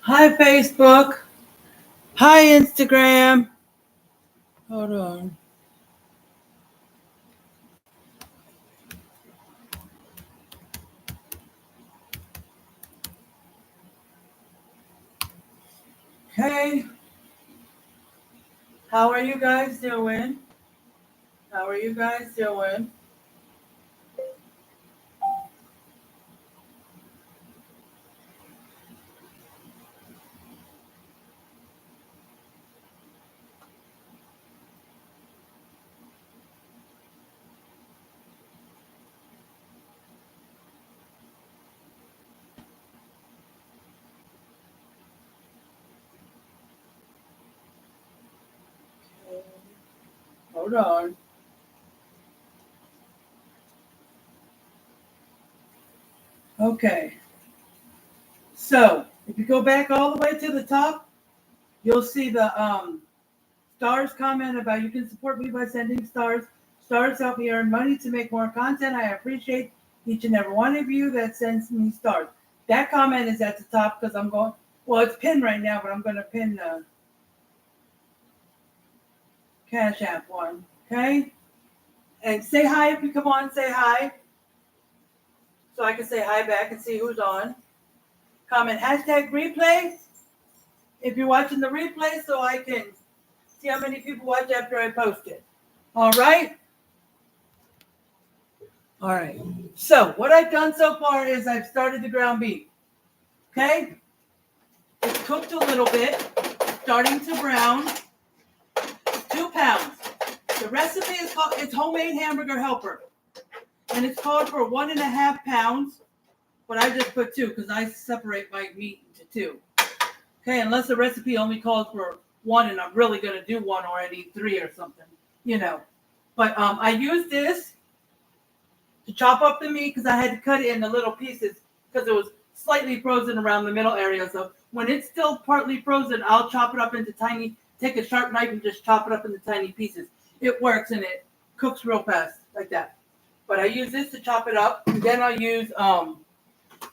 Hi, Facebook. Hi, Instagram. Hold on. Okay. How are you guys doing? How are you guys doing? Hold on. Okay. So, if you go back all the way to the top, you'll see the stars comment about you can support me by sending stars. Stars help me earn money to make more content. I appreciate each and every one of you that sends me stars. That comment is at the top because I'm going, well, it's pinned right now, but I'm going to pin the Cash App one. Okay? And say hi if you come on, say hi. So I can say hi back and see who's on. Comment hashtag replay if you're watching the replay so I can see how many people watch after I post it. All right? All right. So what I've done so far is I've started the ground beef. Okay? It's cooked a little bit, starting to brown. 2 pounds. The recipe is called, it's homemade hamburger helper. And it's called for 1.5 pounds. But I just put 2 because I separate my meat into 2. Okay, unless the recipe only calls for 1 and I'm really going to do 1 or I need 3 or something, you know. But I use this to chop up the meat because I had to cut it into little pieces because it was slightly frozen around the middle area. So when it's still partly frozen, I'll chop it up into take a sharp knife and just chop it up into tiny pieces. It works and it cooks real fast like that. But I use this to chop it up and then I'll use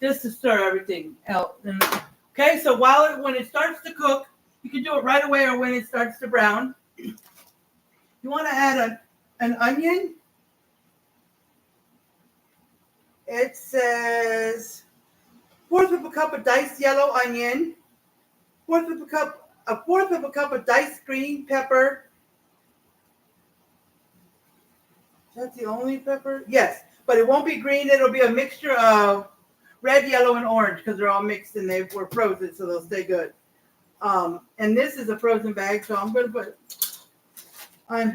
this to stir everything out. Okay, so when it starts to cook, you can do it right away or when it starts to brown. You want to add an onion. It says 1/4 of a cup of diced yellow onion, 1/4 of a cup of diced green pepper. Is that the only pepper? Yes, but it won't be green. It'll be a mixture of red, yellow, and orange because they're all mixed and they were frozen, so they'll stay good. And this is a frozen bag, so I'm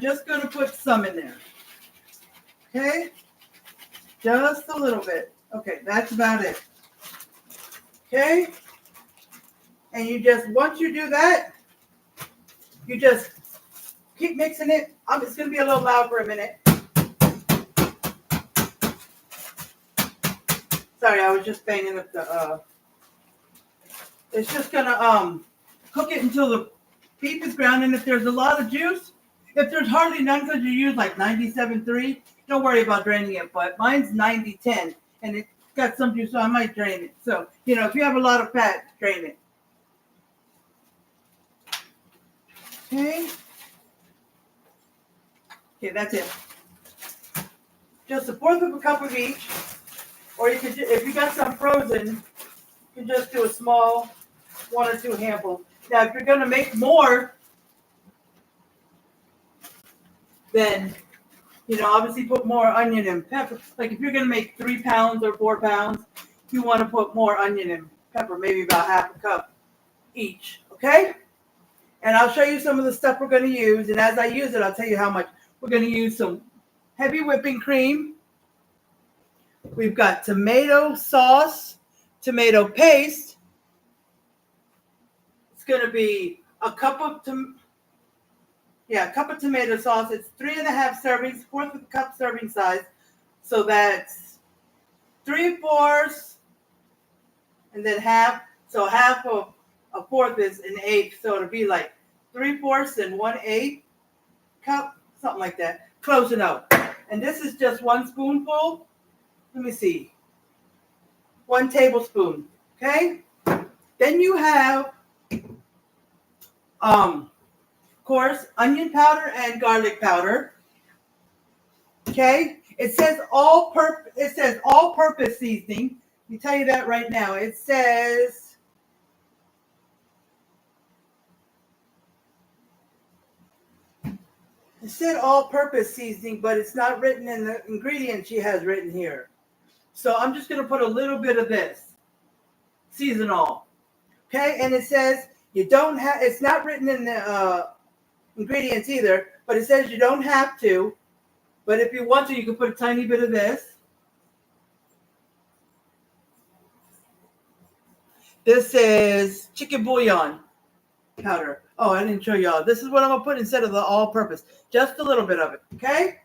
just going to put some in there. Okay? Just a little bit. Okay, that's about it. Okay? And once you do that, you just keep mixing it. It's going to be a little loud for a minute. Sorry, I was just banging up the, it's just going to cook it until the beef is brown. And if there's a lot of juice, if there's hardly none because you use like 97.3, don't worry about draining it. But mine's 90.10 and it's got some juice, so I might drain it. So, if you have a lot of fat, drain it. Okay. Okay, that's it. Just 1/4 of a cup of each. Or you could, if you got some frozen, you can just do a small 1 or 2 handfuls. Now, if you're going to make more, then, obviously put more onion and pepper. Like if you're going to make 3 pounds or 4 pounds, you want to put more onion and pepper, maybe about 1/2 cup each. Okay? And I'll show you some of the stuff we're going to use. And as I use it, I'll tell you how much. We're going to use some heavy whipping cream. We've got tomato sauce, tomato paste. It's going to be a cup of tomato sauce. It's 3.5 servings, 1/4 of a cup serving size. So that's 3/4 and then half. So half of a 1/4 is 1/8. So it'll be like 3/4 and 1/8 cup, something like that. Close enough. And this is just 1 spoonful. Let me see. 1 tablespoon. Okay? Then you have, of course, onion powder and garlic powder. Okay, it says all-purpose seasoning. Let me tell you that right now. It said all-purpose seasoning, but it's not written in the ingredients she has written here. So I'm just going to put a little bit of this. Season all. Okay, and it says you don't have, it's not written in the ingredients either, but it says you don't have to. But if you want to, you can put a tiny bit of this. This is chicken bouillon powder. Oh, I didn't show y'all. This is what I'm going to put instead of the all-purpose. Just a little bit of it, okay?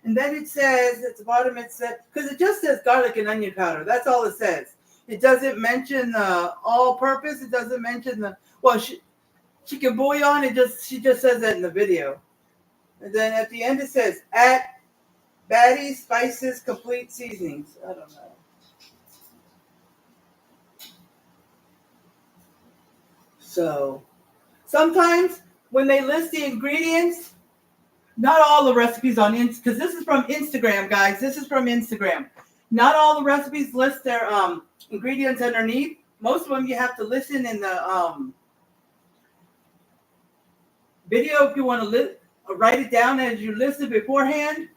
And then it says, at the bottom it says, because it just says garlic and onion powder. That's all it says. It doesn't mention all-purpose. It doesn't mention the, well, chicken bouillon. She just says that in the video. And then at the end it says, add Batty Spices Complete Seasonings. I don't know. So sometimes when they list the ingredients, not all the recipes on because this is from Instagram, guys. This is from Instagram. Not all the recipes list their ingredients underneath. Most of them you have to listen in the video if you want to write it down as you listen beforehand.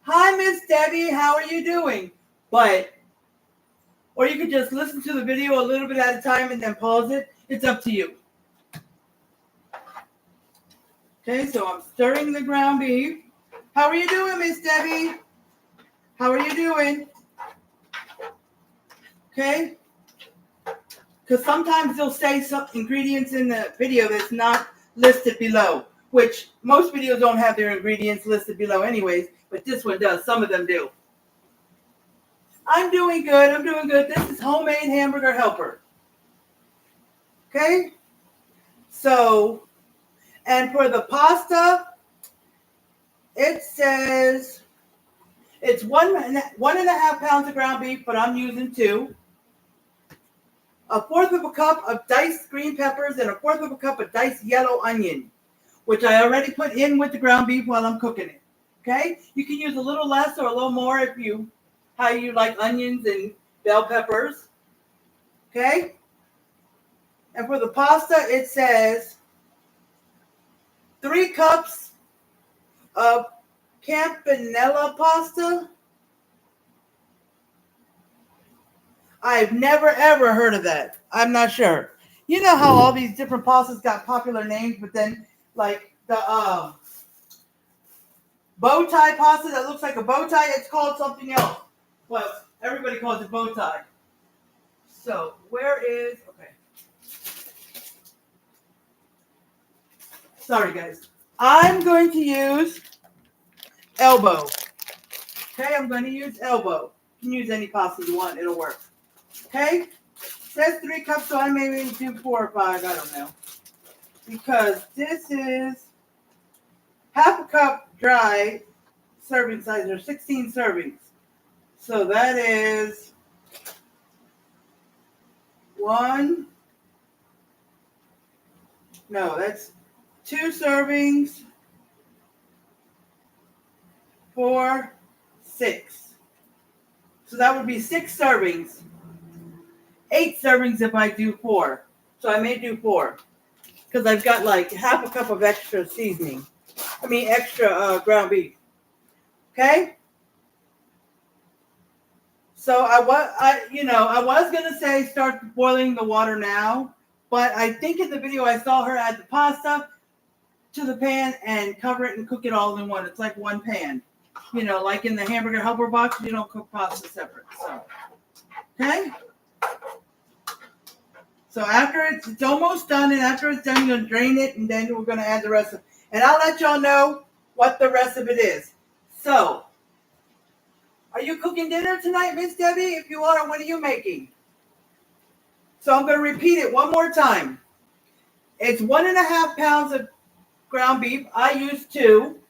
Hi, Miss Debbie. How are you doing? Or you could just listen to the video a little bit at a time and then pause it. It's up to you. Okay, so I'm stirring the ground beef. How are you doing, Miss Debbie? How are you doing? Okay. Because sometimes they'll say some ingredients in the video that's not listed below, which most videos don't have their ingredients listed below anyways, but this one does. Some of them do. I'm doing good. I'm doing good. This is homemade hamburger helper. Okay. So, and for the pasta, it says it's 1.5 pounds of ground beef, but I'm using 2. 1/4 of a cup of diced green peppers and 1/4 of a cup of diced yellow onion, which I already put in with the ground beef while I'm cooking it. Okay? You can use a little less or a little more if how you like onions and bell peppers. Okay? And for the pasta, it says 3 cups of campanella pasta. I've never, ever heard of that. I'm not sure. You know how all these different pastas got popular names, but then like the bow tie pasta that looks like a bow tie, it's called something else. Well, everybody calls it bow tie. So where is, okay. Sorry, guys. I'm going to use elbow. Okay, I'm going to use elbow. You can use any pasta you want. It'll work. Okay? It says 3 cups, so I maybe do 4 or 5. I don't know. Because this is 1/2 cup dry serving size, or 16 servings. So that is 1. No, that's 2 servings. 4, 6. So that would be 6 servings. 8 servings if I do 4. So I may do 4. Because I've got like 1/2 cup of extra seasoning. Extra ground beef. Okay? So I was going to say start boiling the water now. But I think in the video I saw her add the pasta to the pan and cover it and cook it all in one. It's like one pan. Like in the hamburger helper box, you don't cook pasta separate. So, okay? So after it's almost done, and after it's done, you're going to drain it, and then we're going to add the rest of it. And I'll let y'all know what the rest of it is. So, are you cooking dinner tonight, Miss Debbie? If you are, what are you making? So I'm going to repeat it one more time. It's 1.5 pounds of ground beef. I use 2.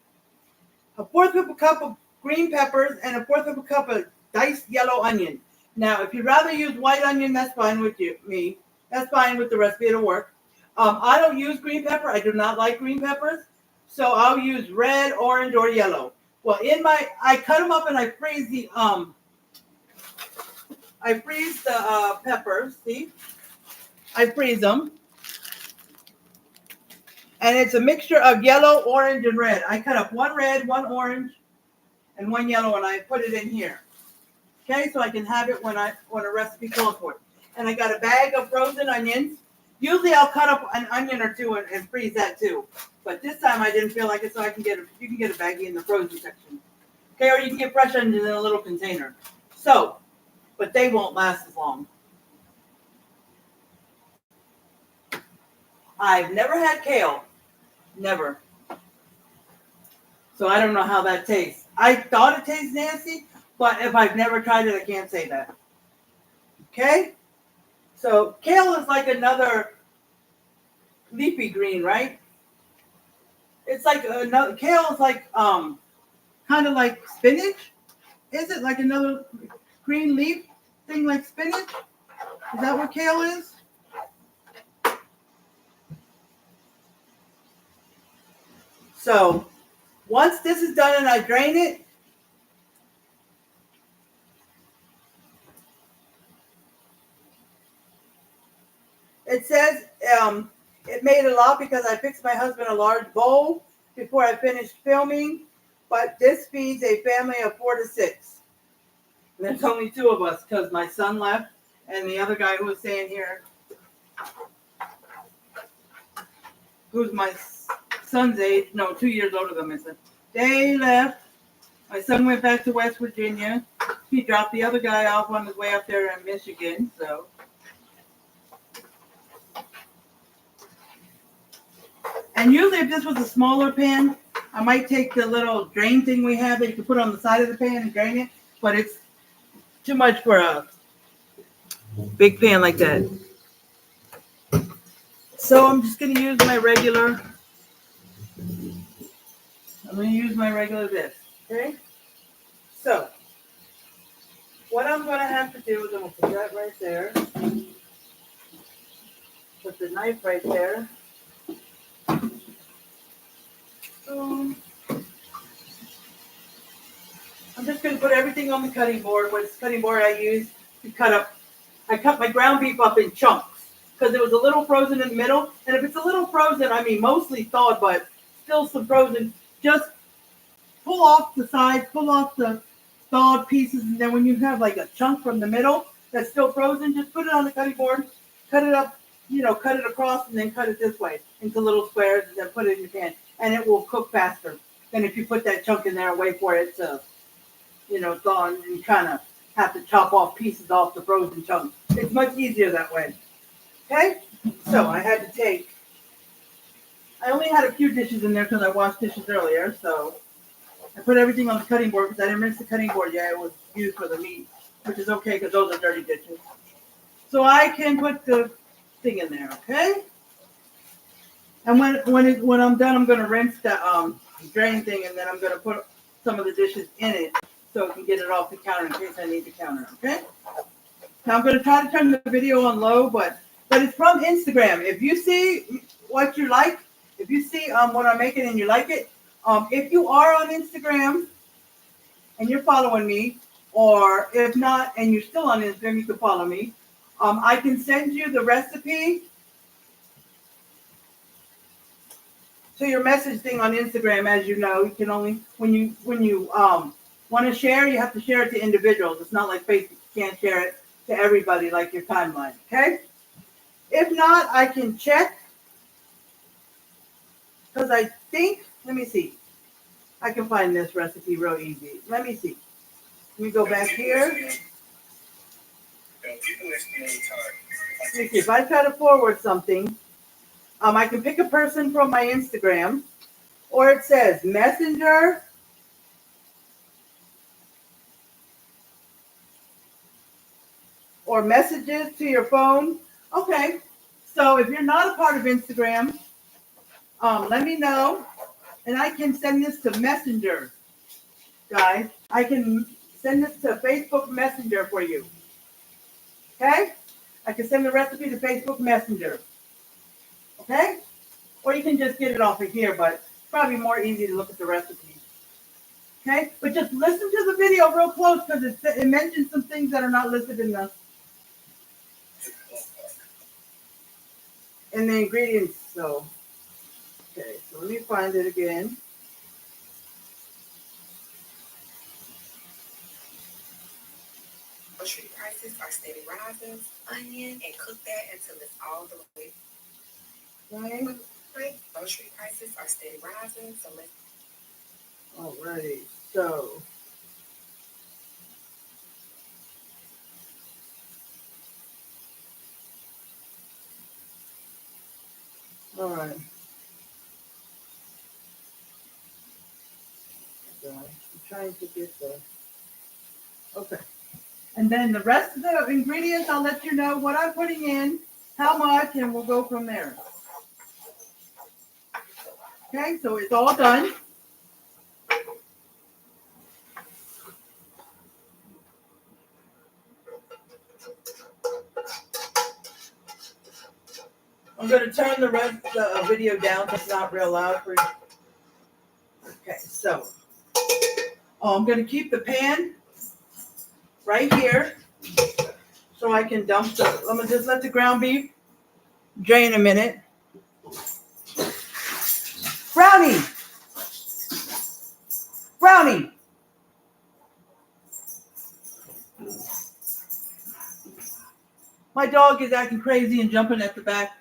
1/4 of a cup of green peppers and 1/4 of a cup of diced yellow onion. Now, if you'd rather use white onion, that's fine with me. That's fine with the recipe. It'll work. I don't use green pepper. I do not like green peppers. So I'll use red, orange, or yellow. Well, I cut them up and I freeze the peppers. See, I freeze them, and it's a mixture of yellow, orange, and red. I cut up one red, one orange, and one yellow, and I put it in here. Okay, so I can have it when a recipe calls for it. And I got a bag of frozen onions. Usually I'll cut up an onion or two and freeze that too. But this time I didn't feel like it, so you can get a baggie in the frozen section. Okay, or you can get fresh onions in a little container. So, but they won't last as long. I've never had kale. Never. So I don't know how that tastes. I thought it tastes nasty, but if I've never tried it, I can't say that. Okay? So kale is like another leafy green, right? It's like another kale is like kind of like spinach. Is it like another green leaf thing like spinach? Is that what kale is? So once this is done and I drain it, it says it made a lot because I fixed my husband a large bowl before I finished filming, but this feeds a family of 4 to 6. And there's only 2 of us because my son left and the other guy who was staying here, who's my son's age, no, 2 years older than my son. They left. My son went back to West Virginia. He dropped the other guy off on his way up there in Michigan, so. And usually if this was a smaller pan, I might take the little drain thing we have that you can put on the side of the pan and drain it, but it's too much for a big pan like that. So I'm just going to use my regular, this, okay? So what I'm going to have to do is I'm going to put that right there. Put the knife right there. I'm just going to put everything on the cutting board. What's cutting board I use to cut up. I cut my ground beef up in chunks because it was a little frozen in the middle. And if it's a little frozen, I mean mostly thawed, but still some frozen, just pull off the sides, pull off the thawed pieces, and then when you have like a chunk from the middle that's still frozen, just put it on the cutting board, cut it up, cut it across, and then cut it this way into little squares, and then put it in your pan. And it will cook faster than if you put that chunk in there and wait for it to, thaw, and you kind of have to chop off pieces off the frozen chunks. It's much easier that way. Okay? So I only had a few dishes in there because I washed dishes earlier. So I put everything on the cutting board because I didn't rinse the cutting board yet. It was used for the meat, which is okay because those are dirty dishes. So I can put the thing in there, okay? And when I'm done, I'm going to rinse the drain thing, and then I'm going to put some of the dishes in it so I can get it off the counter in case I need the counter, okay? Now I'm going to try to turn the video on low, but it's from Instagram. If you see what you like, if you see what I'm making and you like it, if you are on Instagram and you're following me, or if not and you're still on Instagram, you can follow me. I can send you the recipe to your message thing on Instagram. As you know, you can only when you want to share, you have to share it to individuals. It's not like Facebook. You can't share it to everybody like your timeline. Okay. If not, I can check because I think. Let me see. I can find this recipe real easy. Let me see. Let me go back here. Let me see. If I try to forward something. I can pick a person from my Instagram, or it says Messenger, or messages to your phone. Okay, so if you're not a part of Instagram, let me know, and I can send this to Messenger, guys. I can send this to Facebook Messenger for you. Okay, I can send the recipe to Facebook Messenger. Okay? Or you can just get it off of here, but it's probably more easy to look at the recipe. Okay? But just listen to the video real close because it mentions some things that are not listed in the ingredients. So, okay, so let me find it again. Grocery prices are steady rising. Onion and cook that until it's all the way. Right. Grocery prices are steady rising. So let's. Alrighty. So. All right. So I'm trying to get the. Okay. And then the rest of the ingredients, I'll let you know what I'm putting in, how much, and we'll go from there. Okay, so it's all done. I'm going to turn the rest of the video down so it's not real loud for you. Okay, so I'm going to keep the pan right here so I can dump the, let me just let the ground beef drain a minute. Brownie! Brownie! My dog is acting crazy and jumping at the back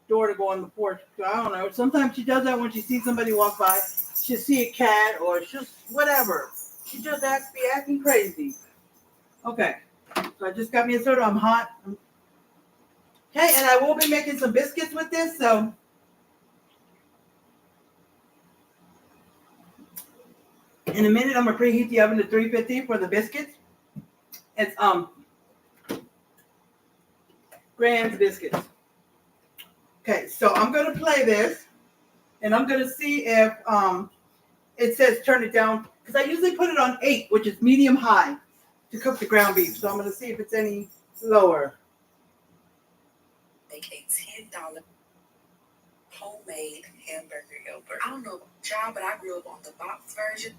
door to go on the porch. I don't know. Sometimes she does that when she sees somebody walk by. She'll see a cat or she'll, whatever. She just be acting crazy. Okay. So I just got me a soda. I'm hot. Okay, and I will be making some biscuits with this, so in a minute I'm gonna preheat the oven to 350 for the biscuits. It's Grand's biscuits. Okay, so I'm gonna play this and I'm gonna see if it says turn it down because I usually put it on 8, which is medium high to cook the ground beef. So I'm gonna see if it's any lower. Make a $10 homemade hamburger helper. I don't know about y'all, but I grew up on the box version.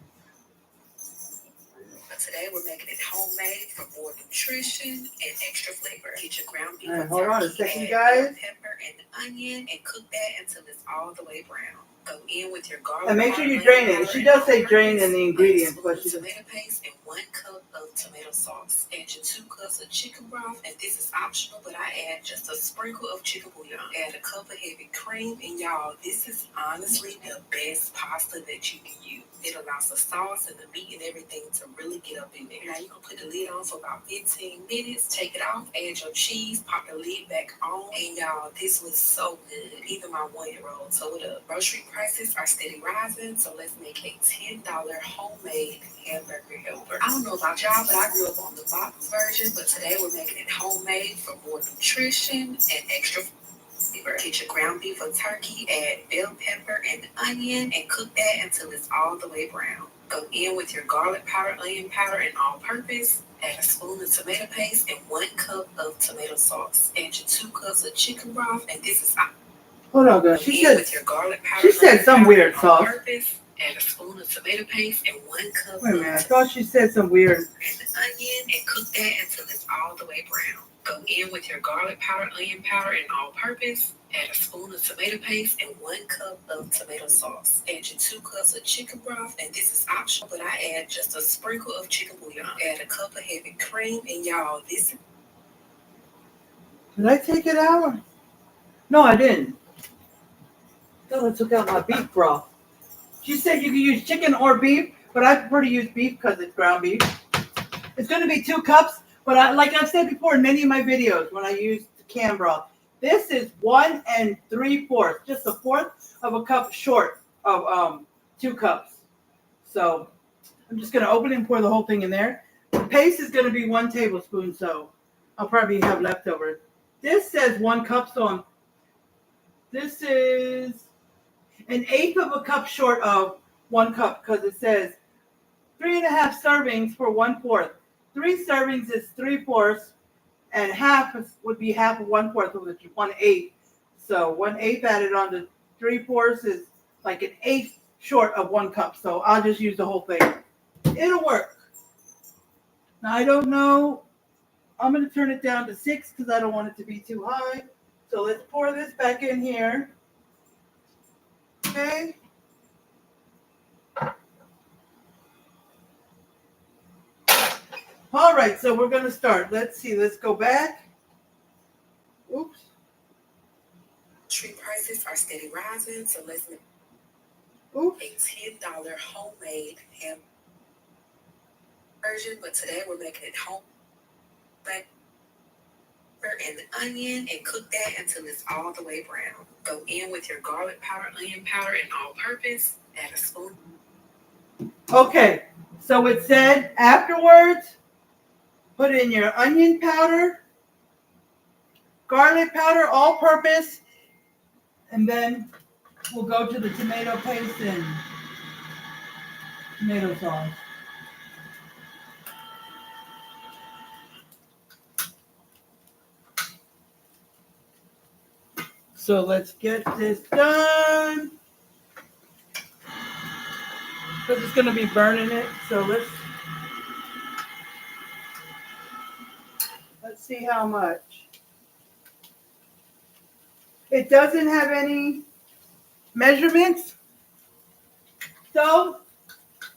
But today we're making it homemade for more nutrition and extra flavor. Get your ground beef, hold on a second, guys. Pepper and onion, and cook that until it's all the way brown. Go in with your garlic. And make sure you drain it. She does say drain in the ingredients, but she tomato paste and 1 cup of tomato sauce. Add your 2 cups of chicken broth, and this is optional, but I add just a sprinkle of chicken bouillon. Add a cup of heavy cream, and y'all, this is honestly the best pasta that you can use. It allows the sauce and the meat and everything to really get up in there. Now you're gonna put the lid on for about 15 minutes. Take it off, add your cheese, pop the lid back on, and y'all, this was so good. Even my 1-year-old told up. Grocery prices are steady rising, so let's make a $10 homemade hamburger helper. I don't know about y'all, but I grew up on the box version, but today we're making it homemade for more nutrition and extra flavor. Get your ground beef or turkey, add bell pepper and onion, and cook that until it's all the way brown. Go in with your garlic powder, onion powder, and all-purpose. Add a spoon of tomato paste and 1 cup of tomato sauce. Add your 2 cups of chicken broth, and this is hold on, guys. She said some weird sauce. Add a spoon of tomato paste and 1 cup. Wait a minute, I thought she said some weird. And the onion, and cook that until it's all the way brown. Go in with your garlic powder, onion powder, and all-purpose. Add a spoon of tomato paste and 1 cup of tomato sauce. Add your 2 cups of chicken broth, and this is optional, but I add just a sprinkle of chicken bouillon. Add a cup of heavy cream, and y'all, this. Did I take it out? No, I didn't. I thought I took out my beef broth. She said you can use chicken or beef, but I prefer to use beef because it's ground beef. It's going to be 2 cups, but like I've said before in many of my videos when I use canned broth, this is 1 3/4, just 1/4 of a cup short of 2 cups. So I'm just going to open it and pour the whole thing in there. The paste is going to be 1 tablespoon, so I'll probably have leftover. This says 1 cup, so this is 1/8 of a cup short of 1 cup because it says 3.5 servings for 1/4. 3 servings is 3/4, and half would be half of 1/4, which is 1/8. So 1/8 added on to 3/4 is like an eighth short of 1 cup. So I'll just use the whole thing. It'll work. Now I don't know. I'm going to turn it down to 6 because I don't want it to be too high. So let's pour this back in here. Okay. All right, so we're going to start. Let's see. Let's go back. Oops. Treat prices are steady rising, so let's make Oops. a $10 homemade ham version. But today we're making it home. And the onion and cook that until it's all the way brown. Go in with your garlic powder, onion powder, and all-purpose. Add a spoon. Okay, so it said afterwards, put in your onion powder, garlic powder, all-purpose, and then we'll go to the tomato paste and tomato sauce. So let's get this done. Because it's going to be burning it. So let's see how much. It doesn't have any measurements. So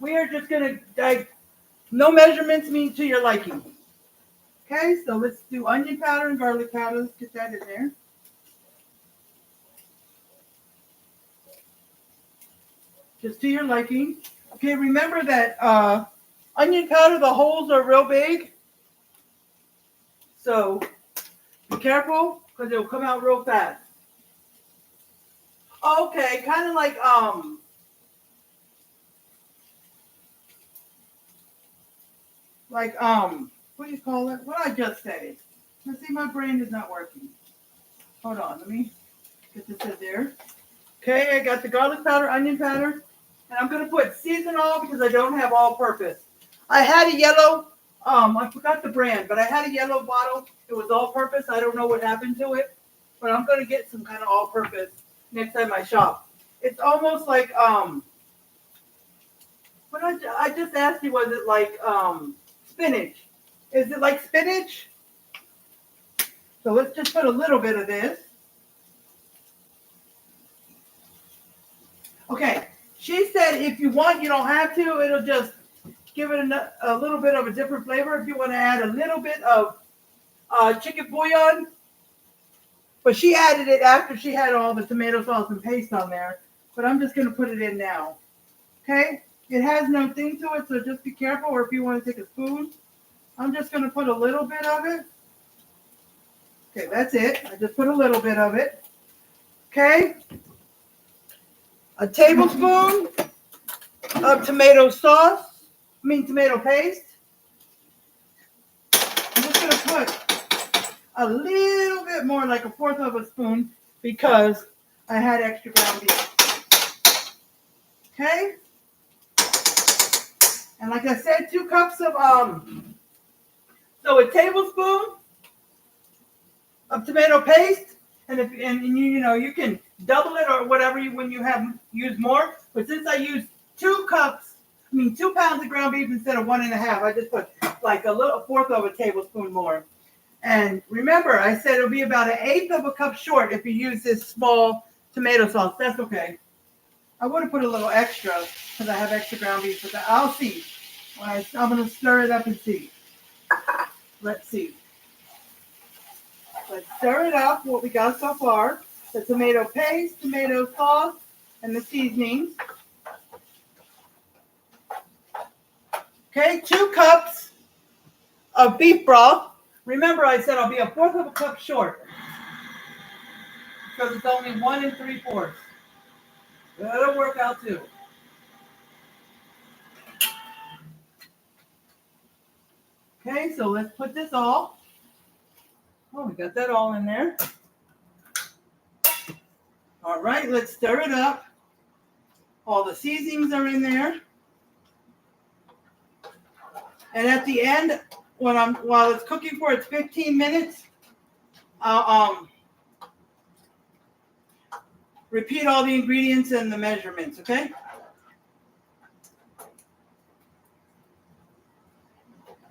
we are just going to, no measurements mean to your liking. Okay, so let's do onion powder and garlic powder. Let's get that in there. Just to your liking. Okay, remember that onion powder, the holes are real big. So be careful because it'll come out real fast. Okay, kind of like what do you call it? What did I just say? Let's see, my brain is not working. Hold on, let me get this in there. Okay, I got the garlic powder, onion powder, and I'm gonna put seasonal because I don't have all-purpose. I had a yellow, I forgot the brand, but I had a yellow bottle. It was all-purpose. I don't know what happened to it, but I'm gonna get some kind of all-purpose next time I shop. It's almost like what I just asked you, was it like spinach? Is it like spinach? So let's just put a little bit of this. Okay, she said if you want, you don't have to. It'll just give it a little bit of a different flavor if you want to add a little bit of chicken bouillon. But she added it after she had all the tomato sauce and paste on there. But I'm just going to put it in now. Okay? It has no thing to it, so just be careful. Or if you want to take a spoon, I'm just going to put a little bit of it. Okay, that's it. I just put a little bit of it. Okay? A tablespoon of tomato paste. I'm just going to put a little bit more, like 1/4 of a spoon, because I had extra ground beef. Okay? And like I said, 2 cups of, so a tablespoon of tomato paste, and you can double it or whatever when you use more. But since I used 2 pounds of ground beef instead of 1.5, I just put like a 1/4 of a tablespoon more. And remember, I said it'll be about 1/8 of a cup short if you use this small tomato sauce. That's okay. I would have put a little extra because I have extra ground beef, but I'll see. I'm going to stir it up and see. Let's see. Let's stir it up, what we got so far. The tomato paste, tomato sauce, and the seasonings. Okay, 2 cups of beef broth. Remember, I said I'll be 1/4 of a cup short because it's only 1 3/4. That'll work out too. Okay, so let's put this all. Oh, we got that all in there. All right, let's stir it up. All the seasonings are in there. And at the end, while it's cooking for its 15 minutes, I'll repeat all the ingredients and the measurements, okay?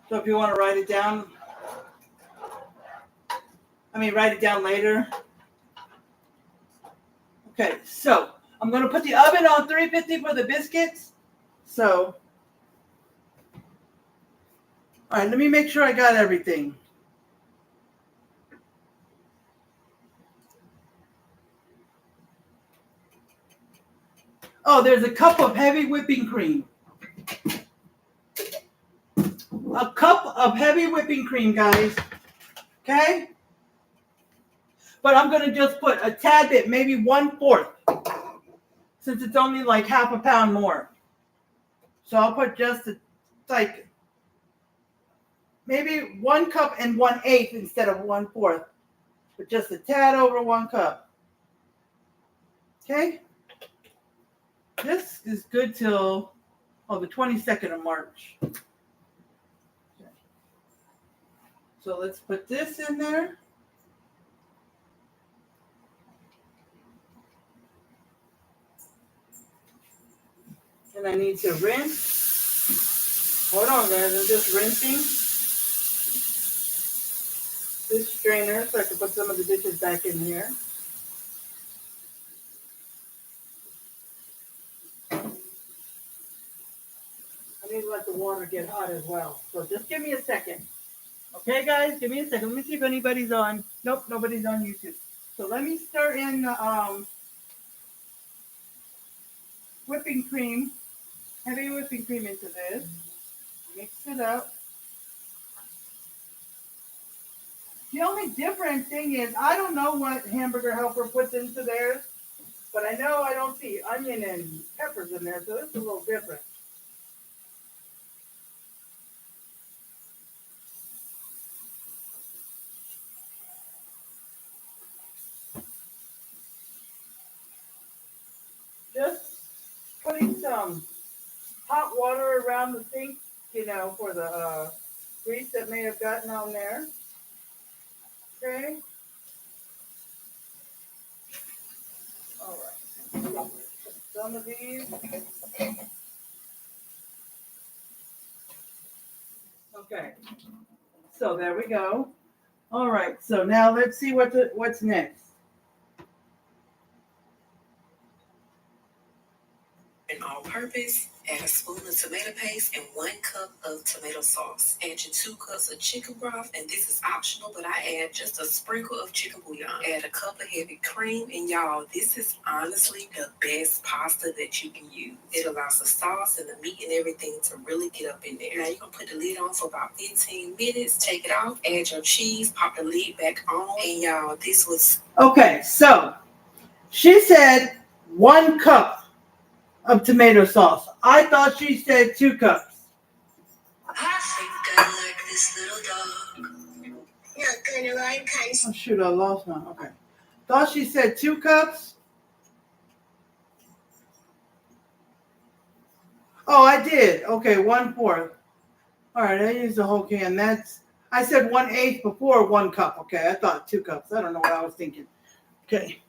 So if you want to write it down later. Okay, so I'm going to put the oven on 350 for the biscuits. So, all right, let me make sure I got everything. Oh, there's a cup of heavy whipping cream. A cup of heavy whipping cream, guys. Okay? But I'm going to just put a tad bit, maybe 1/4, since it's only like half a pound more. So I'll put just like maybe 1 cup and 1/8 instead of 1/4, but just a tad over 1 cup. Okay? This is good till the 22nd of March. Okay. So let's put this in there. And I need to rinse. Hold on, guys. I'm just rinsing this strainer so I can put some of the dishes back in here. I need to let the water get hot as well. So just give me a second. Okay, guys, give me a second. Let me see if anybody's on. Nope, nobody's on YouTube. So let me stir in the whipping cream, heavy whipping cream into this. Mix it up. The only different thing is I don't know what Hamburger Helper puts into theirs, but I know I don't see onion and peppers in there, so it's a little different. Just putting some hot water around the sink, for the grease that may have gotten on there. Okay. All right. Some of these. Okay. So there we go. All right. So now let's see what's next. And all-purpose, add a spoon of tomato paste and 1 cup of tomato sauce. Add your 2 cups of chicken broth, and this is optional, but I add just a sprinkle of chicken bouillon. Add a cup of heavy cream, and y'all, this is honestly the best pasta that you can use. It allows the sauce and the meat and everything to really get up in there. Now you're gonna put the lid on for about 15 minutes, take it off, add your cheese, pop the lid back on, and y'all, this was... Okay, so she said 1 cup of tomato sauce. I thought she said 2 cups. I think I like this little dog. Not gonna like us. Oh shoot, I lost one. Okay. Thought she said 2 cups. Oh, I did. Okay, 1/4. All right, I used the whole can. I said 1/8 before 1 cup. Okay, I thought 2 cups. I don't know what I was thinking. Okay.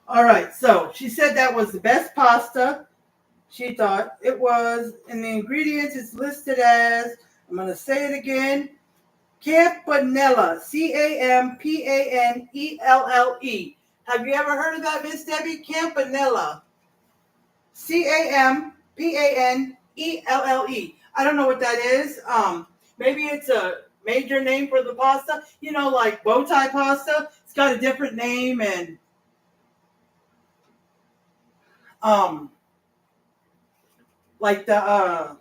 All right, so she said that was the best pasta. She thought it was. In the ingredients, it's listed as, I'm going to say it again, Campanella, Campanelle. Have you ever heard of that, Miss Debbie? Campanella. Campanelle. I don't know what that is. Maybe it's a major name for the pasta. Like bow tie pasta. It's got a different name, and like the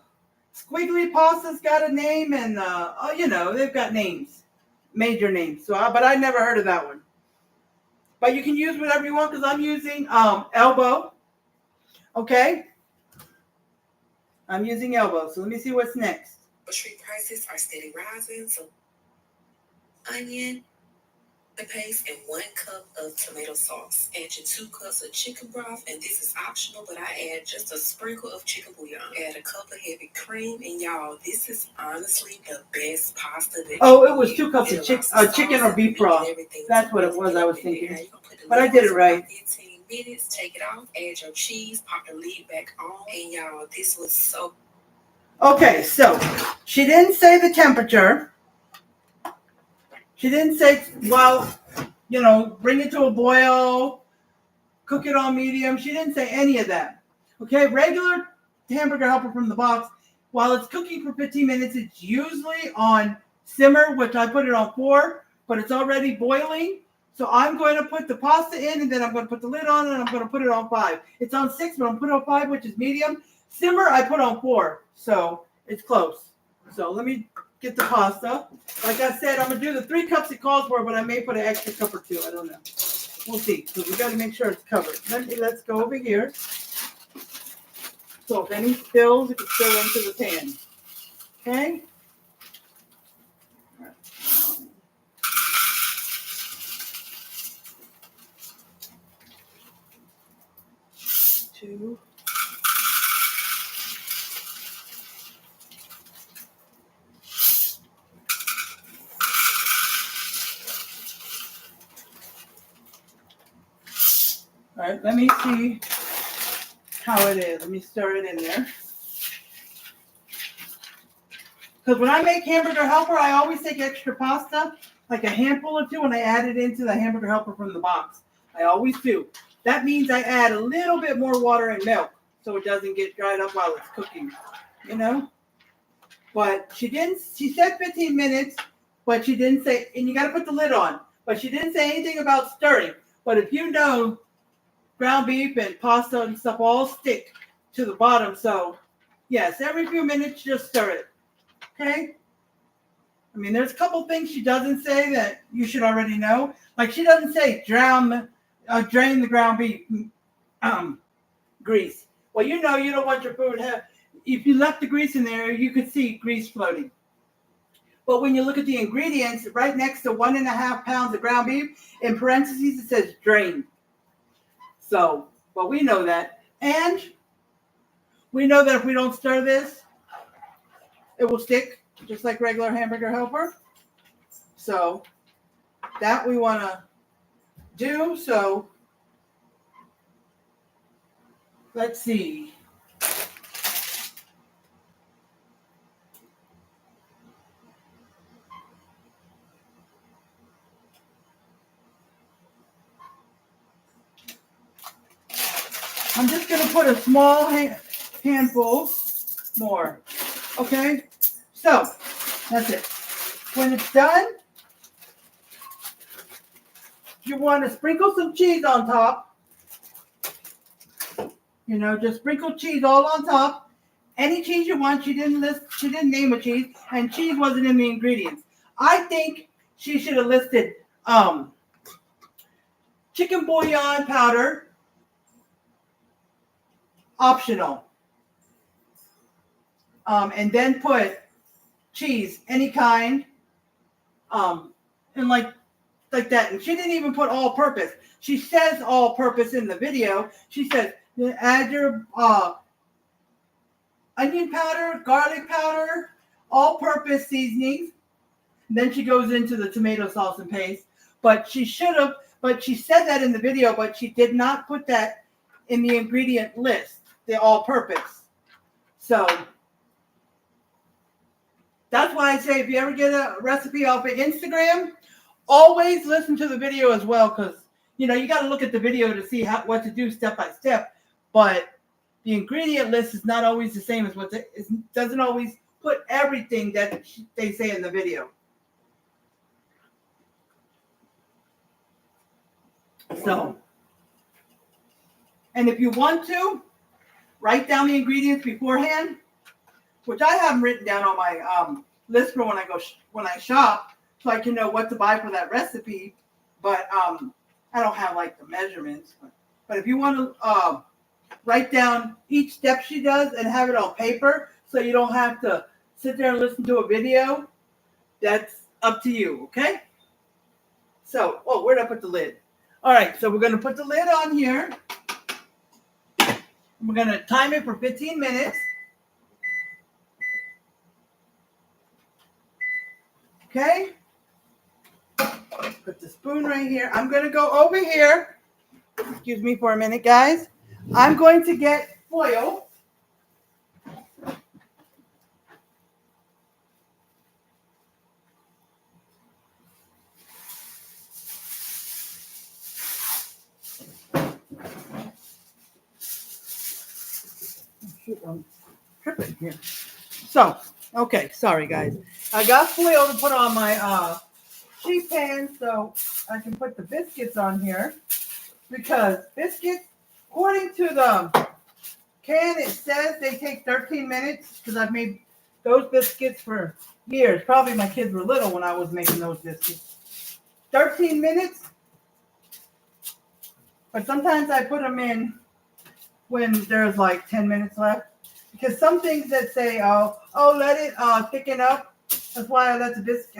squiggly pasta's got a name, and they've got names, major names. But I never heard of that one. But you can use whatever you want, because I'm using elbow. Okay, I'm using elbow. So let me see what's next. Grocery prices are steady rising, so onion, the paste and 1 cup of tomato sauce. Add your 2 cups of chicken broth, and this is optional, but I add just a sprinkle of chicken bouillon. Add a cup of heavy cream, and y'all, this is honestly the best pasta that it was 2 cups of chicken or beef broth. That's what it was. I was thinking, but I did it right. 15 minutes. Take it off. Add your cheese. Pop the lid back on, and y'all, this was so. Okay, so she didn't say the temperature. She didn't say, bring it to a boil, cook it on medium. She didn't say any of that. Okay, regular hamburger helper from the box, while it's cooking for 15 minutes, it's usually on simmer, which I put it on 4, but it's already boiling. So I'm going to put the pasta in, and then I'm going to put the lid on, and I'm going to put it on 5. It's on 6, but I'm putting it on 5, which is medium. Simmer, I put on 4, so it's close. So let me get the pasta. Like I said, I'm going to do the 3 cups it calls for, but I may put an extra cup or 2. I don't know. We'll see. So we got to make sure it's covered. Let's go over here. So if any spills, it can spill into the pan. Okay? Two. All right, let me see how it is. Let me stir it in there. Because when I make hamburger helper, I always take extra pasta, like a handful or 2, and I add it into the hamburger helper from the box. I always do. That means I add a little bit more water and milk so it doesn't get dried up while it's cooking, But she said 15 minutes, but she didn't say, and you got to put the lid on, but she didn't say anything about stirring. But if you know, ground beef and pasta and stuff all stick to the bottom. So, yes, every few minutes, just stir it. Okay? I mean, there's a couple things she doesn't say that you should already know. Like, she doesn't say drain the ground beef grease. Well, you don't want your food to have. If you left the grease in there, you could see grease floating. But when you look at the ingredients, right next to 1.5 pounds of ground beef, in parentheses, it says drain. So, but we know that. And we know that if we don't stir this, it will stick just like regular hamburger helper. So, that we want to do. So, let's see. I'm just going to put a small handful more. Okay? So, that's it. When it's done, you want to sprinkle some cheese on top. Just sprinkle cheese all on top. Any cheese you want. She didn't name a cheese, and cheese wasn't in the ingredients. I think she should have listed chicken bouillon powder, optional. And then put cheese, any kind, and like that. And she didn't even put all-purpose. She says all-purpose in the video. She says, add your onion powder, garlic powder, all-purpose seasonings. And then she goes into the tomato sauce and paste. But she should have, but she said that in the video, but she did not put that in the ingredient list, the all-purpose. So that's why I say if you ever get a recipe off of Instagram, always listen to the video as well, because you got to look at the video to see what to do step by step. But the ingredient list is not always the same as doesn't always put everything that they say in the video. So, and if you want to, write down the ingredients beforehand, which I have them written down on my list for when I shop, so I can know what to buy for that recipe. But I don't have like the measurements. But if you want to write down each step she does and have it on paper, so you don't have to sit there and listen to a video, that's up to you. Okay. So, oh, where'd I put the lid? All right, so we're going to put the lid on here. We're going to time it for 15 minutes. Okay. Put the spoon right here. I'm going to go over here. Excuse me for a minute, guys. I'm going to get foil. Shoot, I'm tripping here. So, okay, sorry guys. I got foil to put on my sheet pan so I can put the biscuits on here, because biscuits, according to the can, it says they take 13 minutes, because I've made those biscuits for years. Probably my kids were little when I was making those biscuits. 13 minutes, but sometimes I put them in when there's like 10 minutes left, because some things that say, oh, let it thicken up. That's why I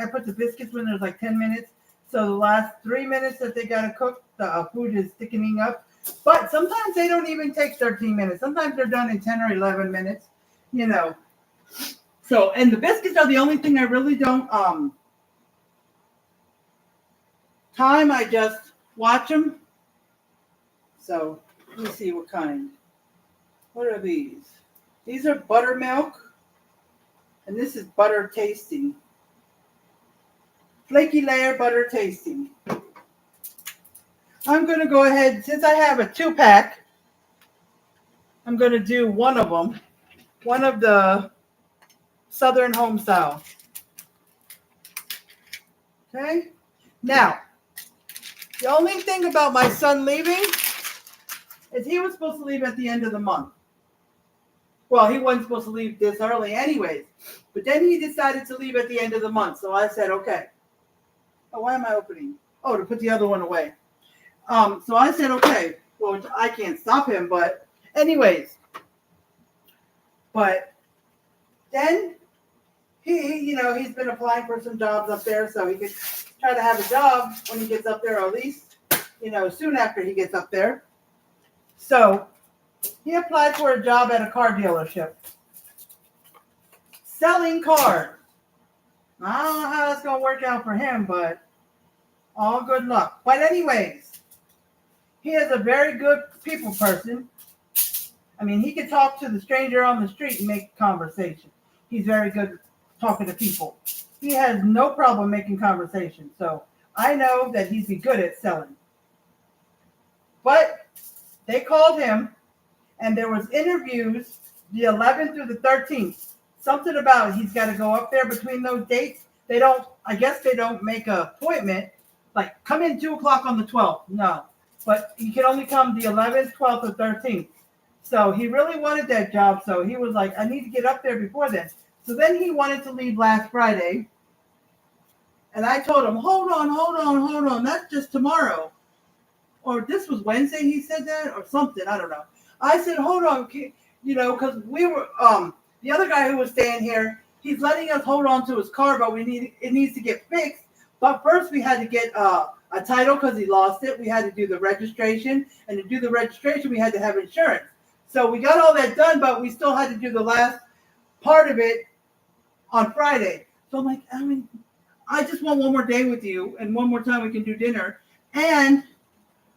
put the biscuits when there's like 10 minutes. So the last 3 minutes that they got to cook, the food is thickening up. But sometimes they don't even take 13 minutes. Sometimes they're done in 10 or 11 minutes, you know. So, and the biscuits are the only thing I really don't time. I just watch them. So, let me see what kind. What are these? These are buttermilk. And this is butter tasting. Flaky layer butter tasting. I'm going to go ahead, since I have a 2-pack, I'm going to do one of them. One of the Southern Home Style. Okay? Now, the only thing about my son leaving is he was supposed to leave at the end of the month. Well, he wasn't supposed to leave this early anyways. But then he decided to leave at the end of the month. So I said, okay. Oh, why am I opening? Oh, to put the other one away. So I said, okay. Well, I can't stop him, but anyways. But then he's been applying for some jobs up there, so he could try to have a job when he gets up there, or at least, soon after he gets up there. So he applied for a job at a car dealership. Selling cars. I don't know how that's going to work out for him, but all good luck. But anyways, he is a very good people person. I mean, he can talk to the stranger on the street and make conversation. He's very good talking to people. He has no problem making conversation. So I know that he'd be good at selling. But they called him, and there was interviews the 11th through the 13th. Something about he's got to go up there between those dates. I guess they don't make an appointment. Like, come in 2 o'clock on the 12th. No. But he can only come the 11th, 12th, or 13th. So he really wanted that job. So he was like, I need to get up there before then. So then he wanted to leave last Friday. And I told him, hold on. That's just tomorrow. Or this was Wednesday, he said that, or something. I don't know. I said, hold on, because we were, the other guy who was staying here, he's letting us hold on to his car, but it needs to get fixed. But first we had to get a title because he lost it. We had to do the registration. And to do the registration, we had to have insurance. So we got all that done, but we still had to do the last part of it on Friday. So I'm like, I just want one more day with you, and one more time we can do dinner. And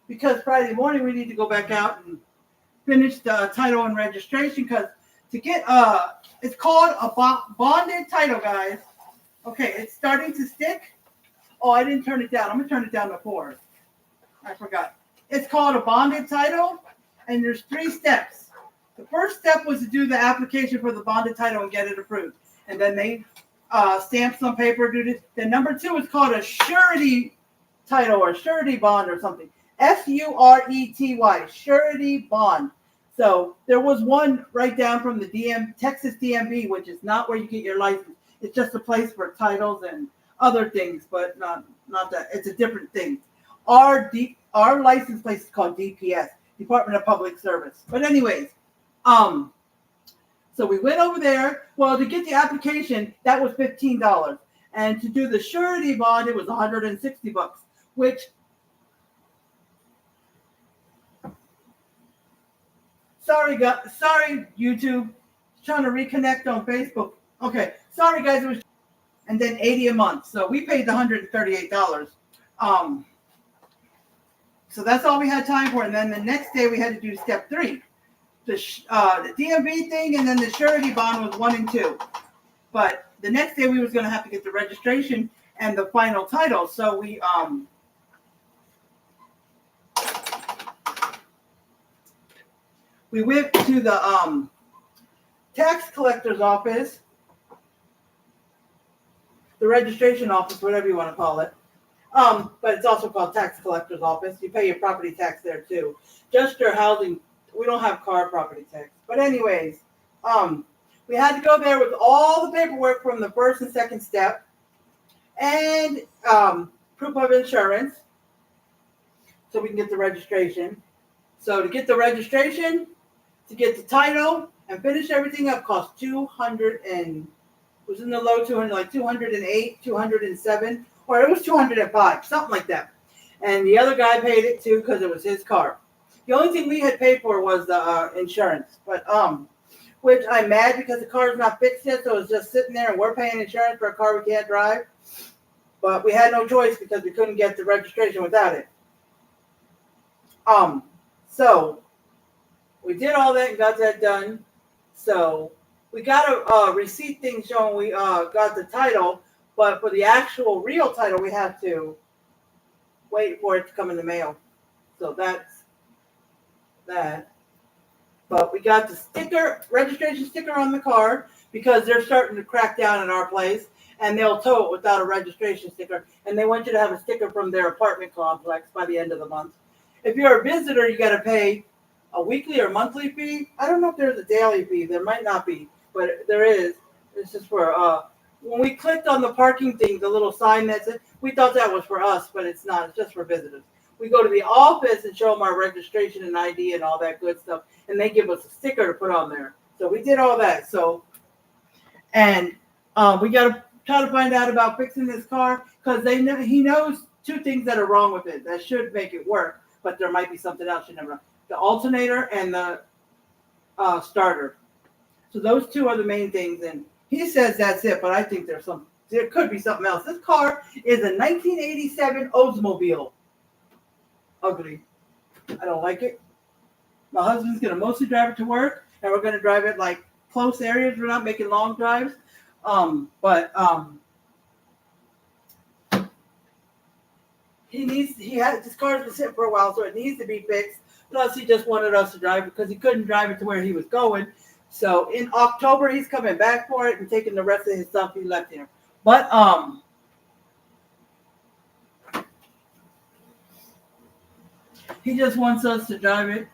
because Friday morning we need to go back out and finish the title and registration, because to get it's called a bonded title, guys. Okay, it's starting to stick. Oh, I didn't turn it down. I'm gonna turn it down to 4. I forgot. It's called a bonded title, and there's 3 steps. The first step was to do the application for the bonded title and get it approved, and then they stamp some paper. Do this. Then number 2 is called a surety title or surety bond or something. SURETY, surety bond. So there was one right down from the Texas DMV, which is not where you get your license. It's just a place for titles and other things, but not that. It's a different thing. Our license place is called DPS, Department of Public Service. But anyways, so we went over there. Well, to get the application, that was $15, and to do the surety bond, it was $160. which, sorry YouTube, trying to reconnect on Facebook. Okay, sorry guys, it was, and then 80 a month. So we paid the $138. So that's all we had time for. And then the next day we had to do step 3, the DMV thing, and then the surety bond was 1 and 2. But the next day we was going to have to get the registration and the final title. So we went to the tax collector's office, the registration office, whatever you want to call it. But it's also called tax collector's office. You pay your property tax there too. Just your housing. We don't have car property tax. But anyways, we had to go there with all the paperwork from the first and second step, and proof of insurance, so we can get the registration. So to get the registration, to get the title, and finish everything up cost 200 and was in the low 200, like 208, 207, or it was 205, something like that. And the other guy paid it too because it was his car. The only thing we had paid for was the insurance, but which I'm mad because the car's not fixed yet, so it's just sitting there and we're paying insurance for a car we can't drive. But we had no choice because we couldn't get the registration without it. So we did all that and got that done. So we got a receipt thing showing we got the title, but for the actual real title, we have to wait for it to come in the mail. So that's that. But we got the sticker, registration sticker on the car because they're starting to crack down in our place, and they'll tow it without a registration sticker. And they want you to have a sticker from their apartment complex by the end of the month. If you're a visitor, you got to pay a weekly or monthly fee. I don't know if there's a daily fee. There might not be, but there is. It's just for when we clicked on the parking thing, the little sign that said, we thought that was for us, but it's not. It's just for visitors. We go to the office and show them our registration and ID and all that good stuff, and they give us a sticker to put on there. So we did all that. So, and we got to try to find out about fixing this car because he knows 2 things that are wrong with it that should make it work, but there might be something else you never know. The alternator and the starter. So those 2 are the main things, and he says that's it, but I think there could be something else. This car is a 1987 Oldsmobile. Ugly. I don't like it. My husband's going to mostly drive it to work, and we're going to drive it like close areas. We're not making long drives. This car's been sitting for a while, so it needs to be fixed. Plus, he just wanted us to drive it because he couldn't drive it to where he was going. So in October, he's coming back for it and taking the rest of his stuff he left here. But he just wants us to drive it.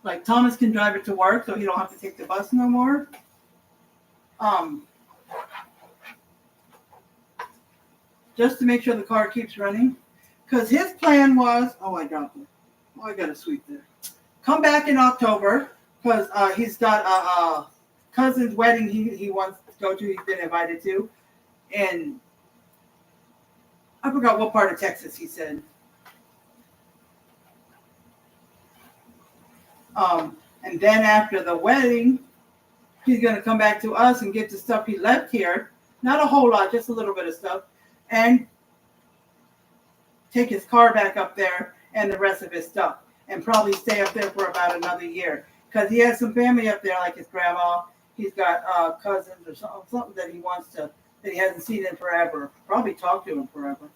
Like Thomas can drive it to work, so he don't have to take the bus no more. Just to make sure the car keeps running. Because his plan was, I dropped it. I got a sweep there. Come back in October because he's got a cousin's wedding he wants to go to. He's been invited to. And I forgot what part of Texas he said. And then after the wedding, he's going to come back to us and get the stuff he left here. Not a whole lot, just a little bit of stuff. And take his car back up there and the rest of his stuff. And probably stay up there for about another year. Because he has some family up there, like his grandma. He's got cousins or something that he wants to, that he hasn't seen in forever. Probably talk to him forever.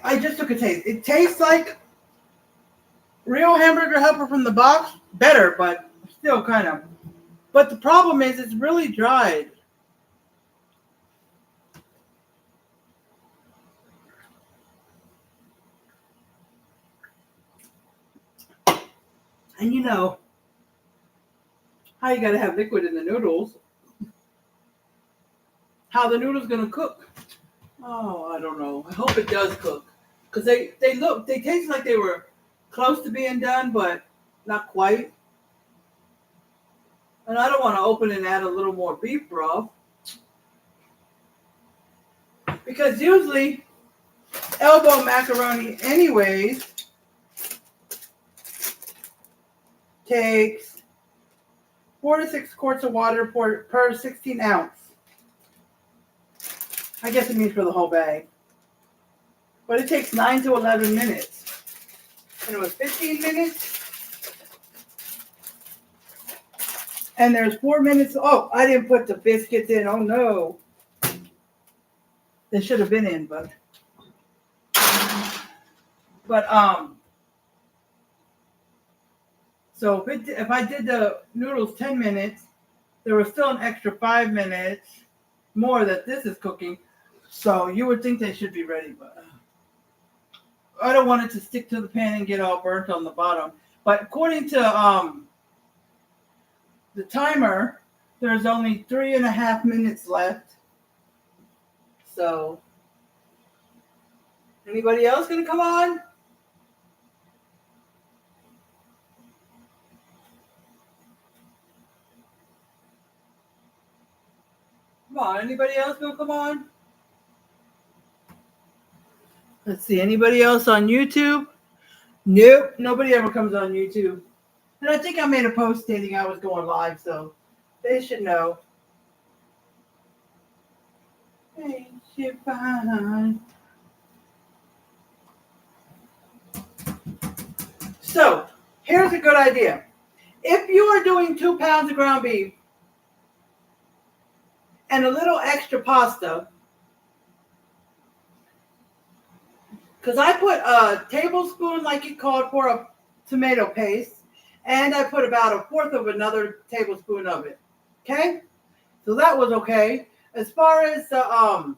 I just took a taste. It tastes like real hamburger helper from the box. Better, but still kind of. But the problem is it's really dried. And how you gotta have liquid in the noodles. How the noodles gonna cook? Oh, I don't know. I hope it does cook. Because they taste like they were close to being done, but not quite. And I don't want to open and add a little more beef broth. Because usually elbow macaroni anyways takes 4 to 6 quarts of water per 16 ounce. I guess it means for the whole bag. But it takes 9 to 11 minutes. And it was 15 minutes. And there's 4 minutes. Oh, I didn't put the biscuits in. Oh no. They should have been in, but so if I did the noodles 10 minutes, there was still an extra 5 minutes more that this is cooking. So you would think they should be ready, but I don't want it to stick to the pan and get all burnt on the bottom. But according to the timer, there's only 3.5 minutes left. So, anybody else gonna come on? Come on, anybody else gonna come on? Let's see, anybody else on YouTube? Nope, nobody ever comes on YouTube. And I think I made a post stating I was going live, so they should know. Hey, shit, fine. So, here's a good idea. If you are doing 2 pounds of ground beef and a little extra pasta, because I put a tablespoon, like it called for, of tomato paste, and I put about 1/4 of another tablespoon of it. Okay? So that was okay. As far as the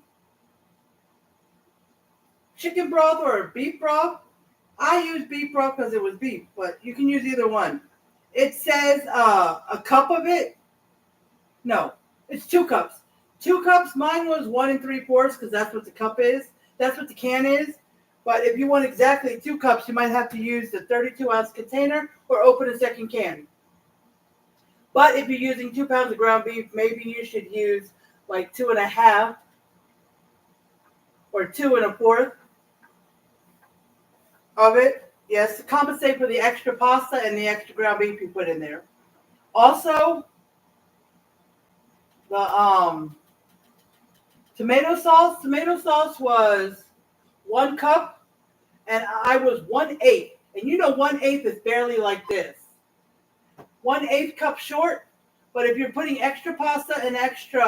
chicken broth or beef broth, I use beef broth because it was beef, but you can use either one. It says a cup of it. No, it's 2 cups. 2 cups. Mine was 1 3/4 because that's what the cup is. That's what the can is. But if you want exactly 2 cups, you might have to use the 32-ounce container or open a second can. But if you're using 2 pounds of ground beef, maybe you should use like 2.5 or 2 1/4 of it. Yes, to compensate for the extra pasta and the extra ground beef you put in there. Also, the tomato sauce. Tomato sauce was 1 cup, and I was 1/8. And you know 1/8 is barely like this. 1/8 cup short. But if you're putting extra pasta and extra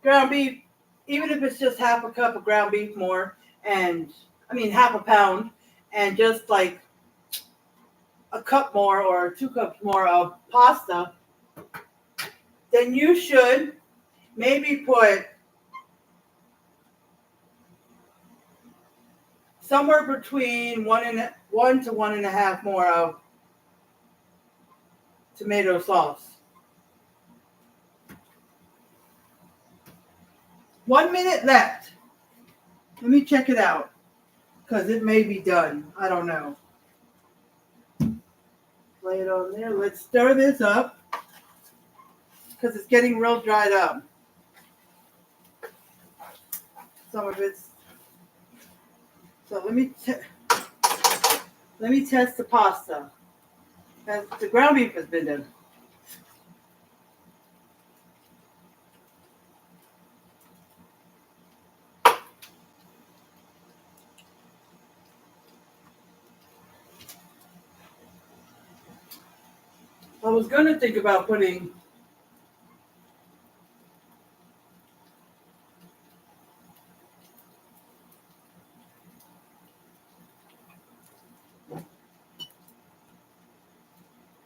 ground beef, even if it's just 1/2 cup of ground beef more, and I mean 1/2 pound, and just like a cup more or 2 cups more of pasta, then you should maybe put somewhere between 1 to 1.5 more of tomato sauce. 1 minute left. Let me check it out because it may be done. I don't know. Lay it on there. Let's stir this up because it's getting real dried up. Some of it's. So let me test the pasta. The ground beef has been done. I was going to think about putting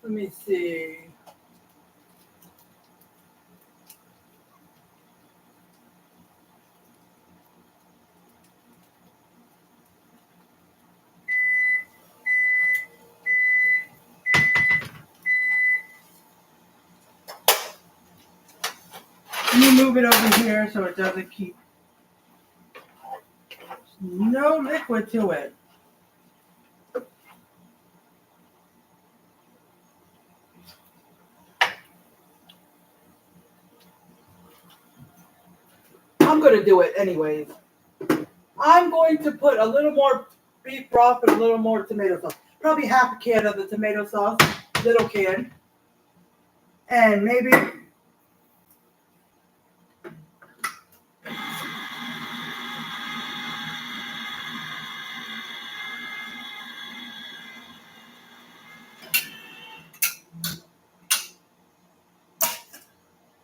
let me see. Let me move it over here so it doesn't keep no liquid to it. I'm going to do it anyways. I'm going to put a little more beef broth and a little more tomato sauce. Probably half a can of the tomato sauce, little can. And maybe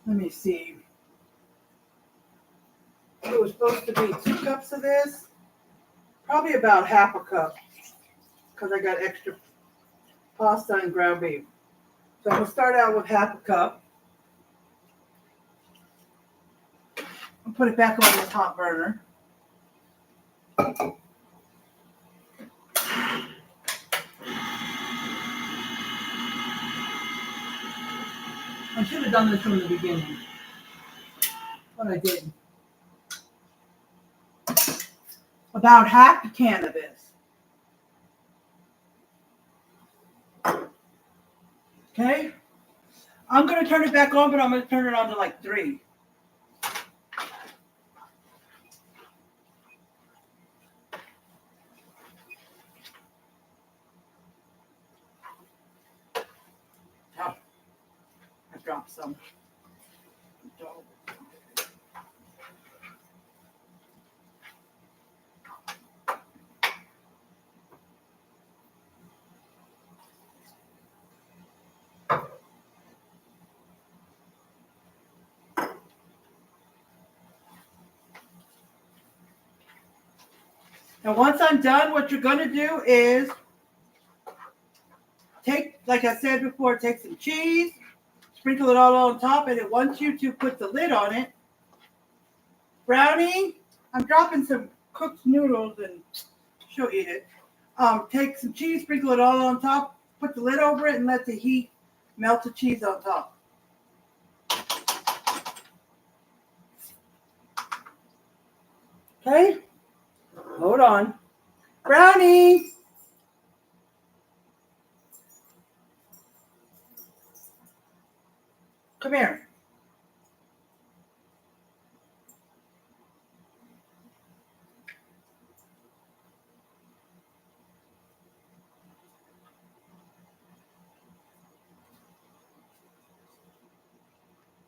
let me see. It was supposed to be 2 cups of this. Probably about half a cup. Because I got extra pasta and ground beef. So I'm going to start out with half a cup. I'll put it back on this hot burner. I should have done this from the beginning. But I didn't. About half a can of this. Okay? I'm going to turn it back on, but I'm going to turn it on to like 3. Oh, I dropped some. Now, once I'm done, what you're going to do is take, like I said before, take some cheese, sprinkle it all on top, and it wants you to put the lid on it. Brownie, I'm dropping some cooked noodles and she'll eat it. Take some cheese, sprinkle it all on top, put the lid over it, and let the heat melt the cheese on top. Okay? Hold on. Brownie! Come here.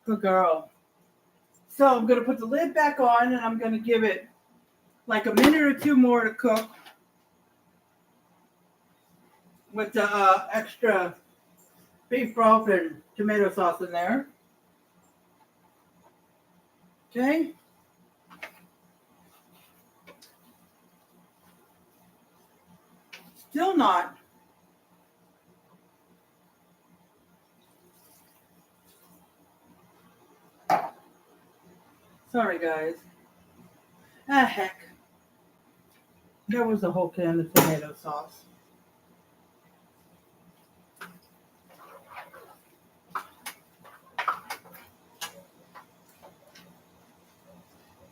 Good girl. So I'm going to put the lid back on and I'm going to give it like a minute or 2 more to cook with the extra beef broth and tomato sauce in there. Okay. Still not. Sorry, guys. Ah, heck. There was a whole can of tomato sauce.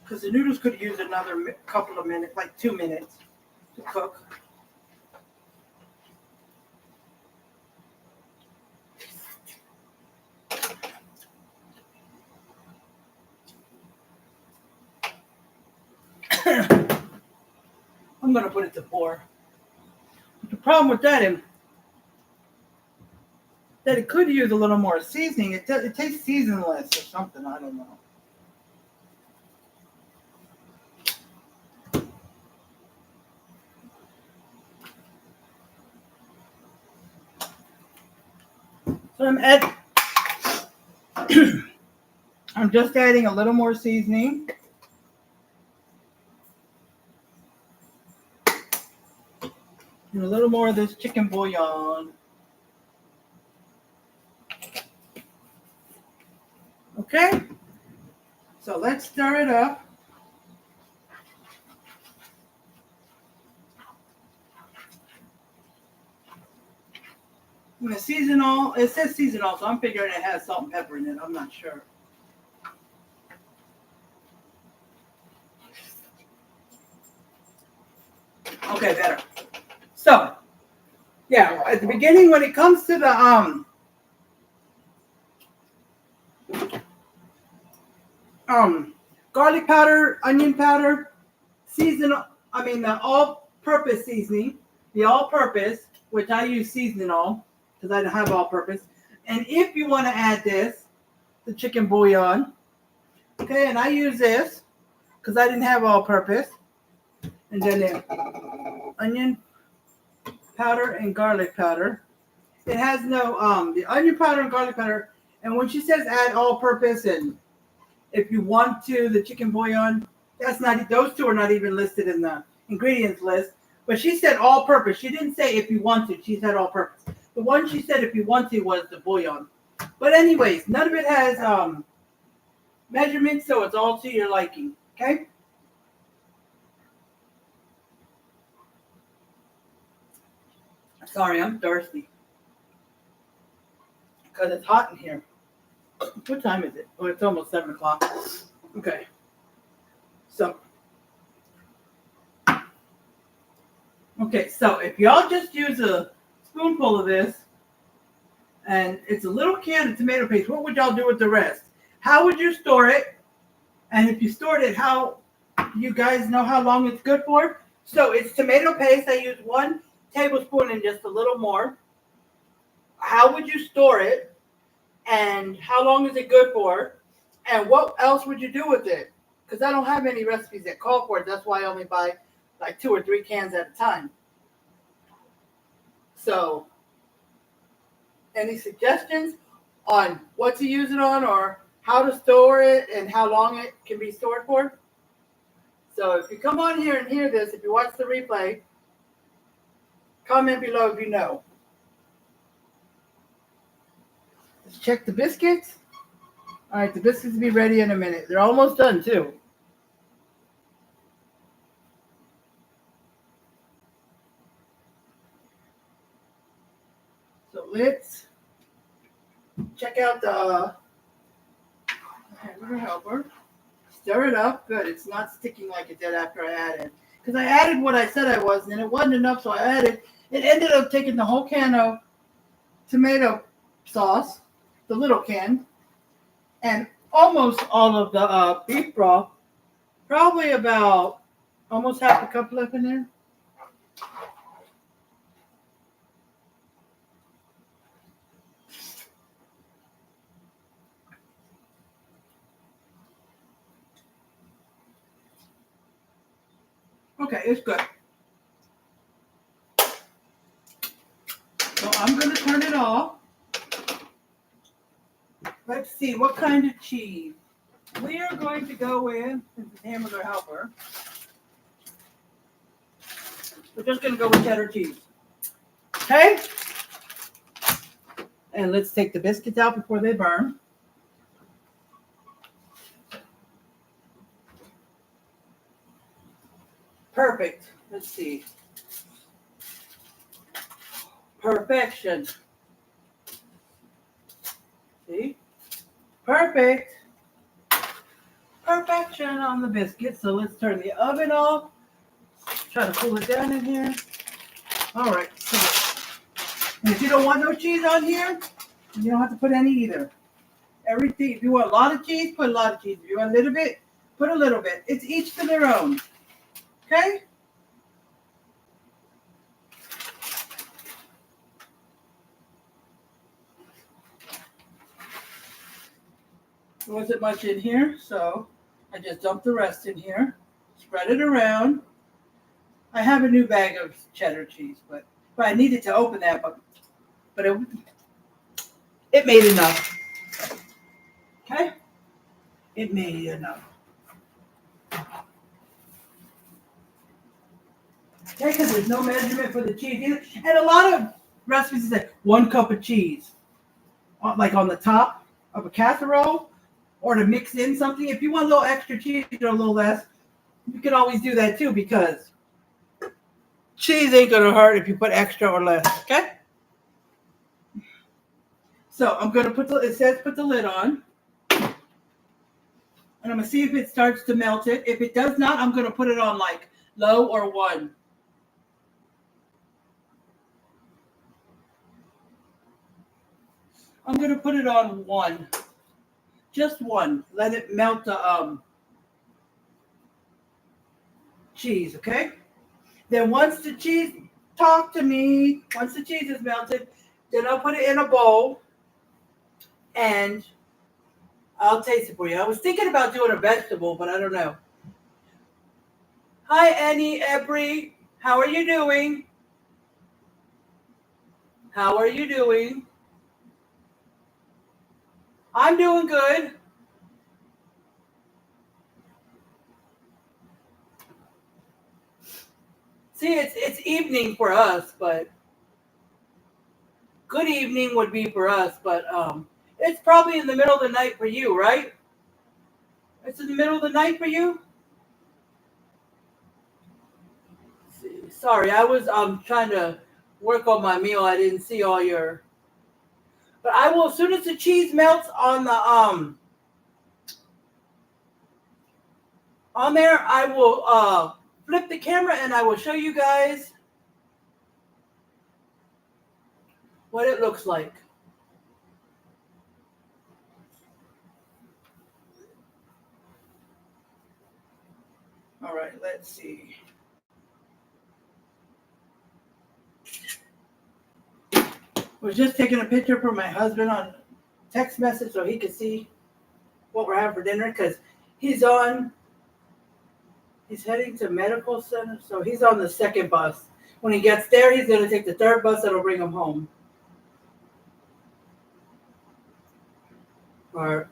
Because the noodles could use another couple of minutes, like 2 minutes to cook. I'm going to put it to 4. The problem with that is that it could use a little more seasoning. It tastes seasonless or something. I don't know. So I'm just adding a little more seasoning. And a little more of this chicken bouillon. Okay? So let's stir it up. I'm going to season all. It says season all, so I'm figuring it has salt and pepper in it. I'm not sure. Okay, better. So, yeah, at the beginning when it comes to the garlic powder, onion powder, seasonal, the all-purpose seasoning, the all-purpose, which I use seasonal because I don't have all-purpose. And if you want to add this, the chicken bouillon, okay, and I use this because I didn't have all-purpose. And then the onion powder and garlic powder. It has no the onion powder and garlic powder. And when she says add all-purpose and if you want to, the chicken bouillon, that's not, those two are not even listed in the ingredients list. But she said all-purpose. She didn't say if you want to. She said all-purpose. The one she said if you want to was the bouillon. But anyways, none of it has measurements, so it's all to your liking. Okay? Sorry, I'm thirsty. Because it's hot in here. What time is it? Oh, it's almost 7 o'clock. Okay. So. Okay, so if y'all just use a spoonful of this, and it's a little can of tomato paste, what would y'all do with the rest? How would you store it? And if you stored it, how you guys know how long it's good for? So it's tomato paste. I use 1 tablespoon and just a little more. How would you store it? And how long is it good for? And what else would you do with it? Because I don't have any recipes that call for it. That's why I only buy like 2 or 3 cans at a time. So, any suggestions on what to use it on or how to store it and how long it can be stored for? So if you come on here and hear this, if you watch the replay, comment below if you know. Let's check the biscuits. All right, the biscuits will be ready in a minute. They're almost done too. So let's check out the hamburger helper. Stir it up. Good. It's not sticking like it did after I added. Because I added what I said I was, and it wasn't enough, so I added. It ended up taking the whole can of tomato sauce, the little can, and almost all of the beef broth. Probably about almost half a cup left in there. Okay, it's good. So I'm going to turn it off. Let's see, what kind of cheese? We are going to go with, this is hamburger helper. We're just going to go with cheddar cheese. Okay? And let's take the biscuits out before they burn. Perfect. Let's see. Perfection. See? Perfect. Perfection on the biscuit. So let's turn the oven off. Try to cool it down in here. All right. So, and if you don't want no cheese on here, you don't have to put any either. Everything. If you want a lot of cheese, put a lot of cheese. If you want a little bit, put a little bit. It's each to their own. Okay? There wasn't much in here, so I just dumped the rest in here. Spread it around. I have a new bag of cheddar cheese, but I needed to open that, but it made enough. Okay? It made enough. Okay, because there's no measurement for the cheese either. And a lot of recipes say 1 cup of cheese, like on the top of a casserole, or to mix in something. If you want a little extra cheese or a little less, you can always do that too, because cheese ain't gonna hurt if you put extra or less. Okay. So I'm gonna it says put the lid on, and I'm gonna see if it starts to melt it. If it does not, I'm gonna put it on like low or 1. I'm going to put it on one. Just one. Let it melt the cheese, okay? Then once the cheese, talk to me. Once the cheese is melted, then I'll put it in a bowl and I'll taste it for you. I was thinking about doing a vegetable, but I don't know. Hi, Annie Ebry. How are you doing? How are you doing? I'm doing good. See, it's evening for us, but good evening would be for us, but it's probably in the middle of the night for you, right? It's in the middle of the night for you? Sorry, I was trying to work on my meal. I didn't see all your. But I will, as soon as the cheese melts on there, I will flip the camera and I will show you guys what it looks like. All right, let's see. Was just taking a picture for my husband on text message so he could see what we're having for dinner because he's heading to medical center, so he's on the second bus. When he gets there, he's going to take the third bus that'll bring him home. Or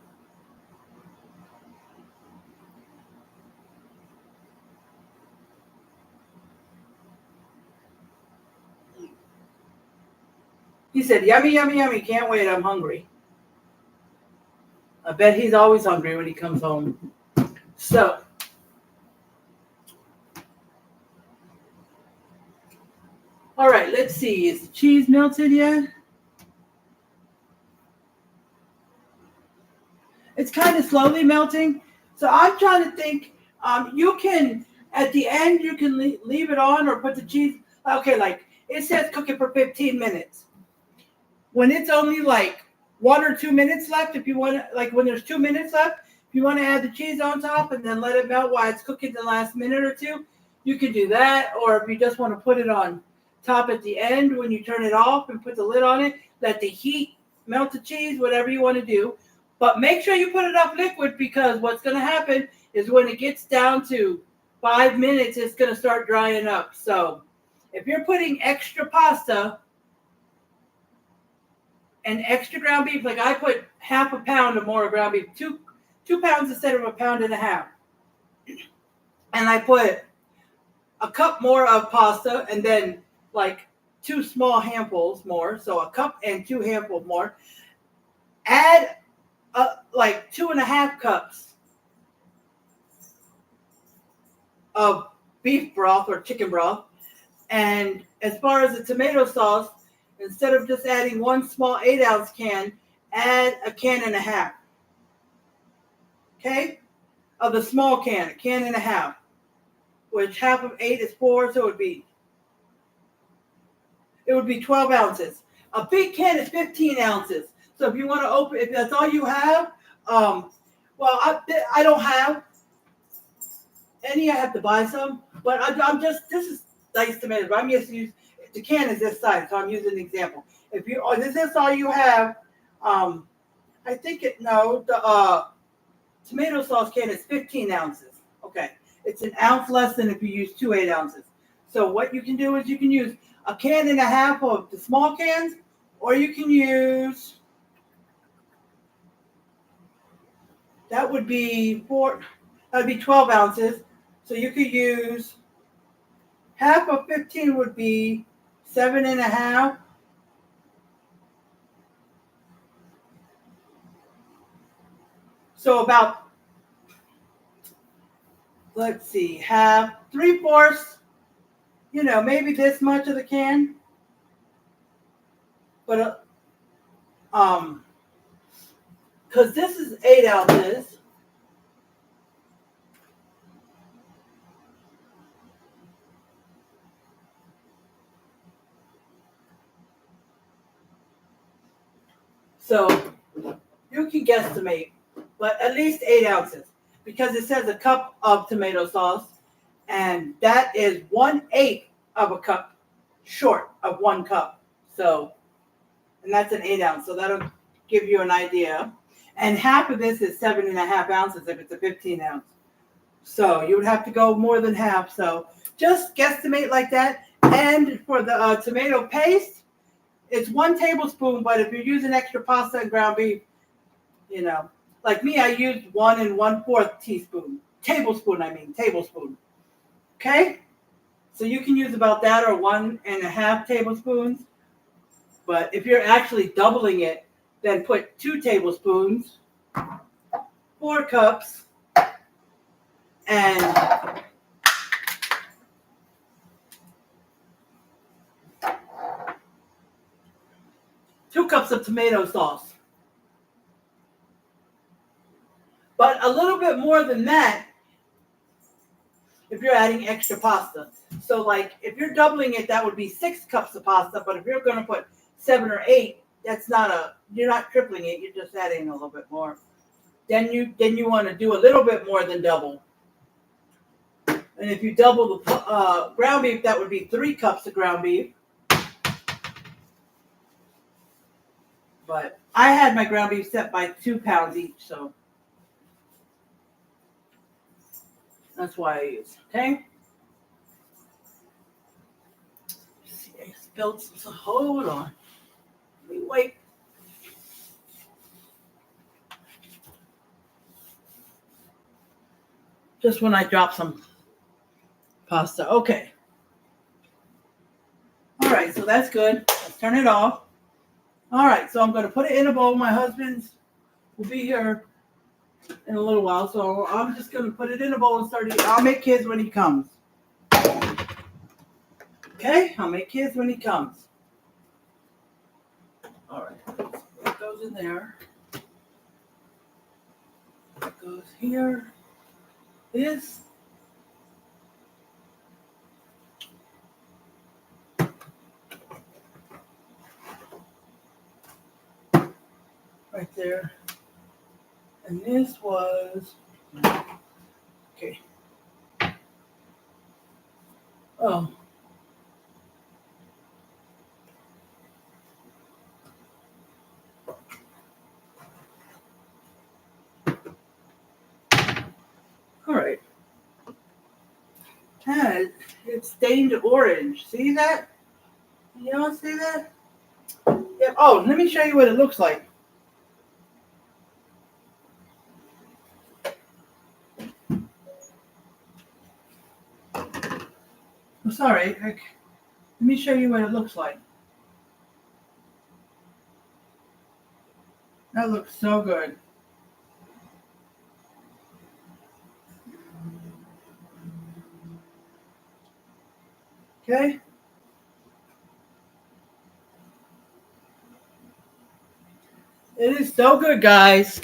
he said, "Yummy, yummy, yummy! Can't wait. I'm hungry." I bet he's always hungry when he comes home. So, all right, let's see. Is the cheese melted yet? It's kind of slowly melting. So I'm trying to think. You can, at the end, you can leave it on or put the cheese. Okay, like it says cook it for 15 minutes. When it's only like 1 or 2 minutes left, if you want to, like when there's 2 minutes left, if you want to add the cheese on top and then let it melt while it's cooking the last minute or two, you can do that. Or if you just want to put it on top at the end when you turn it off and put the lid on it, let the heat melt the cheese, whatever you want to do. But make sure you put enough liquid because what's going to happen is when it gets down to 5 minutes, it's going to start drying up. So if you're putting extra pasta and extra ground beef, like I put half a pound or more of ground beef, two pounds instead of a pound and a half. And I put a cup more of pasta and then like 2 small handfuls more. So a cup and 2 handfuls more. Add like 2.5 cups of beef broth or chicken broth. And as far as the tomato sauce, instead of just adding 1 small 8-ounce can, add a can and a half. Okay? Of the small can, a can and a half. Which half of 8 is 4, so it would be 12 ounces. A big can is 15 ounces. So if you want to open, if that's all you have, well, I don't have any. I have to buy some. But this is diced tomatoes. But I'm just using, the can is this size, so I'm using an example. If you, this is all you have, I think the tomato sauce can is 15 ounces. Okay. It's an ounce less than if you use 2 8-ounces. So what you can do is you can use a can and a half of the small cans, or you can use, that would be 12 ounces. So you could use half of 15 would be 7.5. So about, let's see, half, 3/4, maybe this much of the can. But because this is 8 ounces. So guesstimate, but at least 8 ounces because it says a cup of tomato sauce, and that is 1/8 of a cup short of 1 cup. So, and that's an 8 ounce. So that'll give you an idea. And half of this is 7.5 ounces if it's a 15 ounce. So you would have to go more than half. So just guesstimate like that. And for the tomato paste, it's 1 tablespoon. But if you're using extra pasta and ground beef, you know, like me, I used 1 1/4 teaspoon. Tablespoon. Okay? So you can use about that or 1.5 tablespoons. But if you're actually doubling it, then put 2 tablespoons, 4 cups, and 2 cups of tomato sauce. But a little bit more than that if you're adding extra pasta. So like if you're doubling it, that would be 6 cups of pasta. But if you're going to put 7 or 8, you're not tripling it. You're just adding a little bit more. Then you want to do a little bit more than double. And if you double the ground beef, that would be 3 cups of ground beef. But I had my ground beef set by 2 pounds each, so that's why I use. Okay. See, I spilled some. So hold on. Let me wait. Just when I drop some pasta. Okay. All right, so that's good. Let's turn it off. All right, so I'm going to put it in a bowl. My husband's will be here in a little while, so I'm just going to put it in a bowl and start eating. I'll make his when he comes. Okay, I'll make his when he comes. All right, so that goes in there. That goes here. This. Right there. And this was, okay. Oh. All right. And it's stained orange. See that? You don't see that? Yeah. Oh, let me show you what it looks like. I'm sorry. Let me show you what it looks like. That looks so good. Okay. It is so good, guys.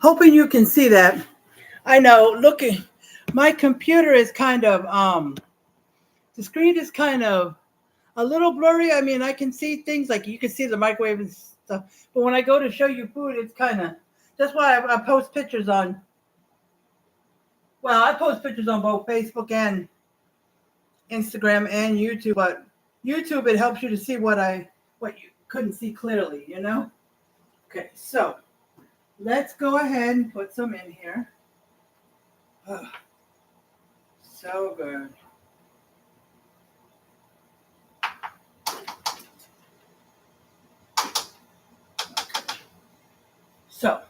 Hoping you can see that. I know, looking, my computer is kind of, the screen is kind of a little blurry. I mean, I can see things like you can see the microwave and stuff. But when I go to show you food, it's kind of, that's why I post pictures on, well, I post pictures on both Facebook and Instagram and YouTube. But YouTube, it helps you to see what you couldn't see clearly, you know? Okay, so let's go ahead and put some in here. Oh, so good. Okay. So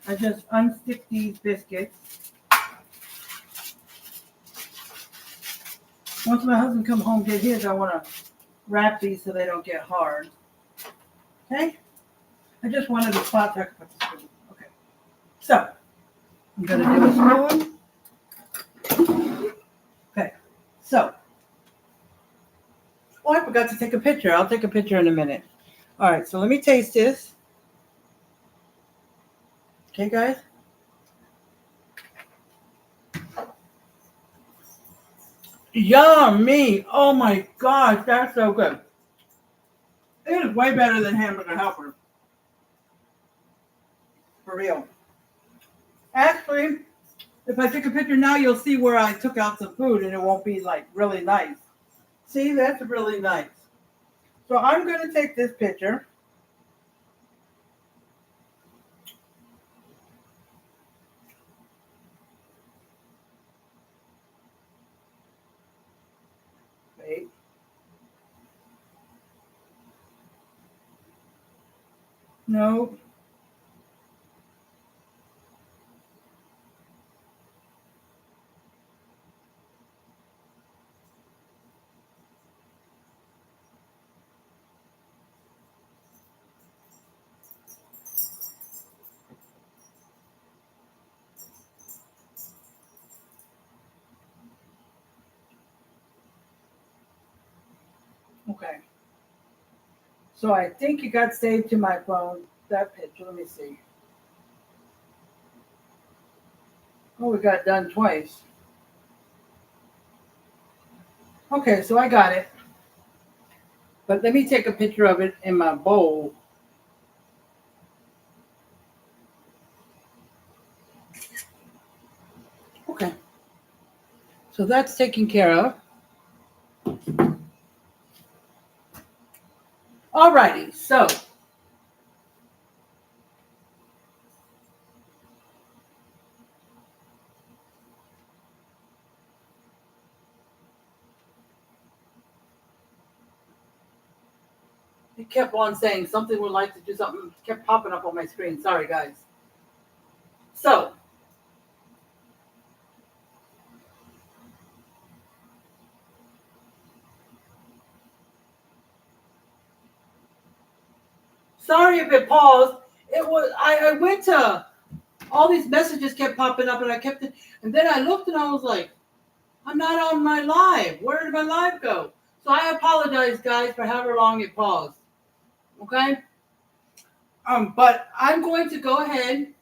I just unstick these biscuits. Once my husband comes home get his, I want to wrap these so they don't get hard. Okay? I just wanted a spot so I could put the spoon. Okay. So, I'm going to do a spoon. forgot to take a picture. I'll take a picture in a minute. All right, so let me taste this. Okay, guys. Yummy. Oh my gosh, that's so good. It is way better than hamburger helper. For real. Actually, if I take a picture now, you'll see where I took out some food and it won't be like really nice. See, that's really nice. So I'm going to take this picture. Wait. No. Okay. So I think it got saved to my phone, that picture. Let me see. Oh, we got done twice. Okay, so I got it. But let me take a picture of it in my bowl. Okay. So that's taken care of. Alrighty, so it kept on saying something would like to do something. It kept popping up on my screen. Sorry, guys. So sorry if it paused. It was I went to all these messages kept popping up and I kept it, and then I looked and I was like, I'm not on my live. Where did my live go? So I apologize, guys, for however long it paused. Okay? But I'm going to go ahead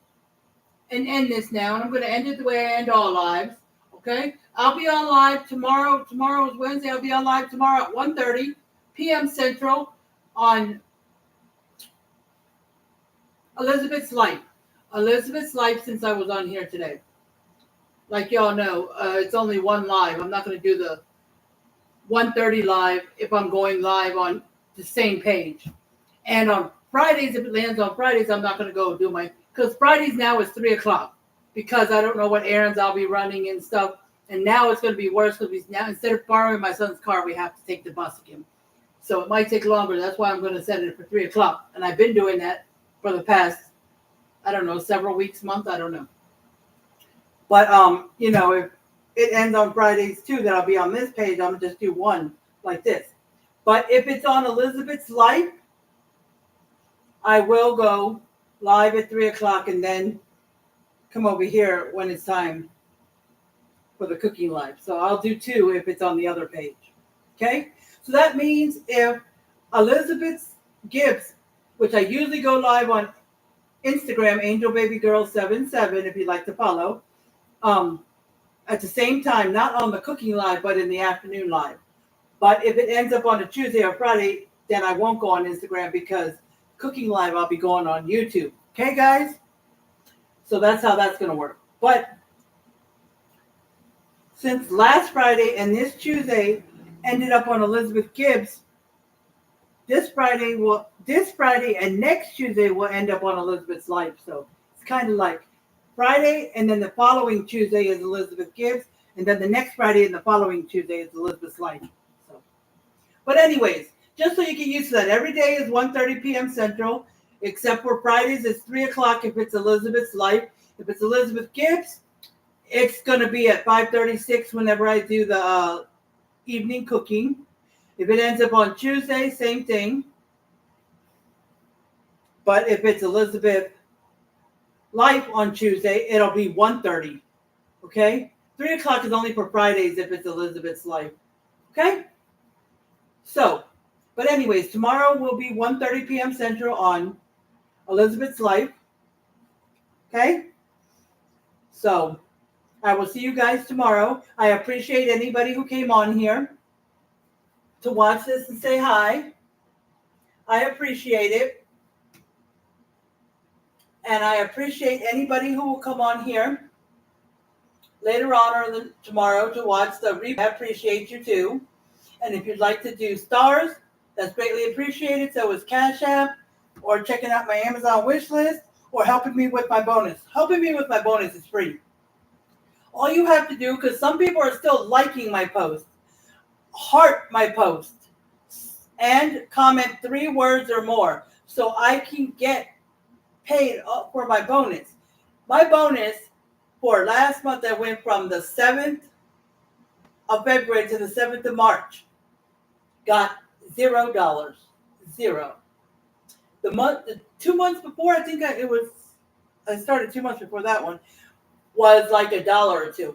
and end this now, and I'm going to end it the way I end all lives. Okay? I'll be on live tomorrow. Tomorrow is Wednesday. I'll be on live tomorrow at 1:30 p.m. Central on Elizabeth's Life. Elizabeth's Life, since I was on here today. Like y'all know, it's only one live. I'm not going to do the 1:30 live if I'm going live on the same page. And on Fridays, if it lands on Fridays, I'm not going to go do because Fridays now is 3 o'clock because I don't know what errands I'll be running and stuff. And now it's going to be worse because now instead of borrowing my son's car, we have to take the bus again. So it might take longer. That's why I'm going to set it for 3 o'clock. And I've been doing that for the past, I don't know, several weeks, months, I don't know. But, if it ends on Fridays too, that I'll be on this page, I'm going to just do one like this. But if it's on Elizabeth's Life, I will go live at 3 o'clock and then come over here when it's time for the cooking live. So I'll do two if it's on the other page. Okay? So that means if Elizabeth Gibbs, which I usually go live on Instagram, AngelBabyGirl77, if you'd like to follow, at the same time, not on the cooking live, but in the afternoon live. But if it ends up on a Tuesday or Friday, then I won't go on Instagram because cooking live, I'll be going on YouTube. Okay, guys? So that's how that's going to work. But since last Friday and this Tuesday ended up on Elizabeth Gibbs, this Friday and next Tuesday will end up on Elizabeth's Life. So it's kind of like Friday and then the following Tuesday is Elizabeth Gibbs, and then the next Friday and the following Tuesday is Elizabeth's Life. So, but anyways, just so you get used to that, every day is 1:30 p.m. Central, except for Fridays it's 3 o'clock if it's Elizabeth's Life. If it's Elizabeth Gibbs, it's going to be at 5:36 whenever I do the evening cooking. If it ends up on Tuesday, same thing. But if it's Elizabeth Life on Tuesday, it'll be 1:30. Okay? 3 o'clock is only for Fridays if it's Elizabeth's Life. Okay? So, But anyways, tomorrow will be 1:30 p.m. Central on Elizabeth's Life. Okay? So I will see you guys tomorrow. I appreciate anybody who came on here to watch this and say hi. I appreciate it. And I appreciate anybody who will come on here later on or tomorrow to watch the replay. I appreciate you too. And if you'd like to do stars, that's greatly appreciated. So is Cash App, or checking out my Amazon wish list, or helping me with my bonus. Helping me with my bonus is free. All you have to do, because some people are still liking my post, heart my post, and comment 3 words or more so I can get paid for my bonus. My bonus for last month, I went from the 7th of February to the 7th of March. Got $0. 0. The 2 months before, I think I started 2 months before that one, was like $1 or $2.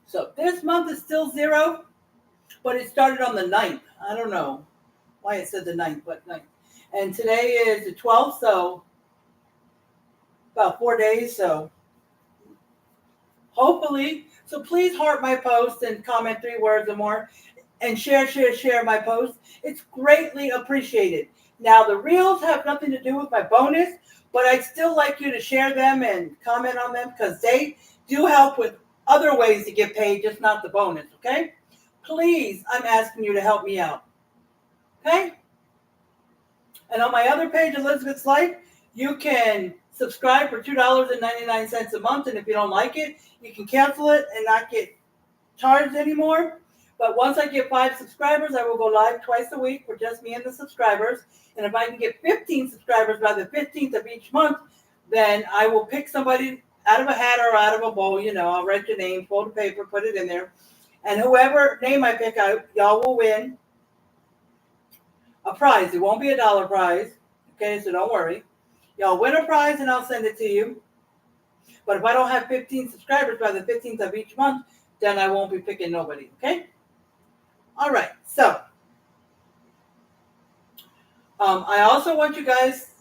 So this month is still 0, but it started on the 9th. I don't know why it said the 9th, but 9th. And today is the 12th, so about 4 days. So hopefully, so please heart my post and comment 3 words or more, and share my post. It's greatly appreciated. Now, the reels have nothing to do with my bonus, but I'd still like you to share them and comment on them because they do help with other ways to get paid, just not the bonus, okay? Please, I'm asking you to help me out, okay? And on my other page, Elizabeth's Life, you can subscribe for $2.99 a month, and if you don't like it, you can cancel it and not get charged anymore. But once I get 5 subscribers, I will go live twice a week for just me and the subscribers. And if I can get 15 subscribers by the 15th of each month, then I will pick somebody out of a hat or out of a bowl. You know, I'll write your name, fold a paper, put it in there. And whoever name I pick out, y'all will win a prize. It won't be a dollar prize. Okay, so don't worry. Y'all win a prize and I'll send it to you. But if I don't have 15 subscribers by the 15th of each month, then I won't be picking nobody. Okay? All right. So I also want you guys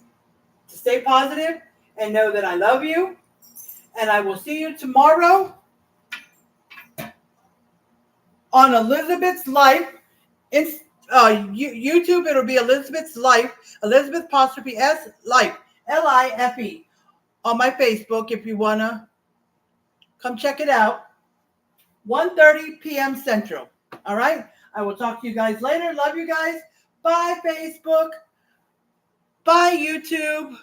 to stay positive and know that I love you. And I will see you tomorrow on Elizabeth's Life. YouTube, it'll be Elizabeth's Life, Elizabeth apostrophe S Life, Life, on my Facebook if you want to come check it out. 1:30 p.m. Central. All right? I will talk to you guys later. Love you guys. Bye, Facebook. Bye, YouTube.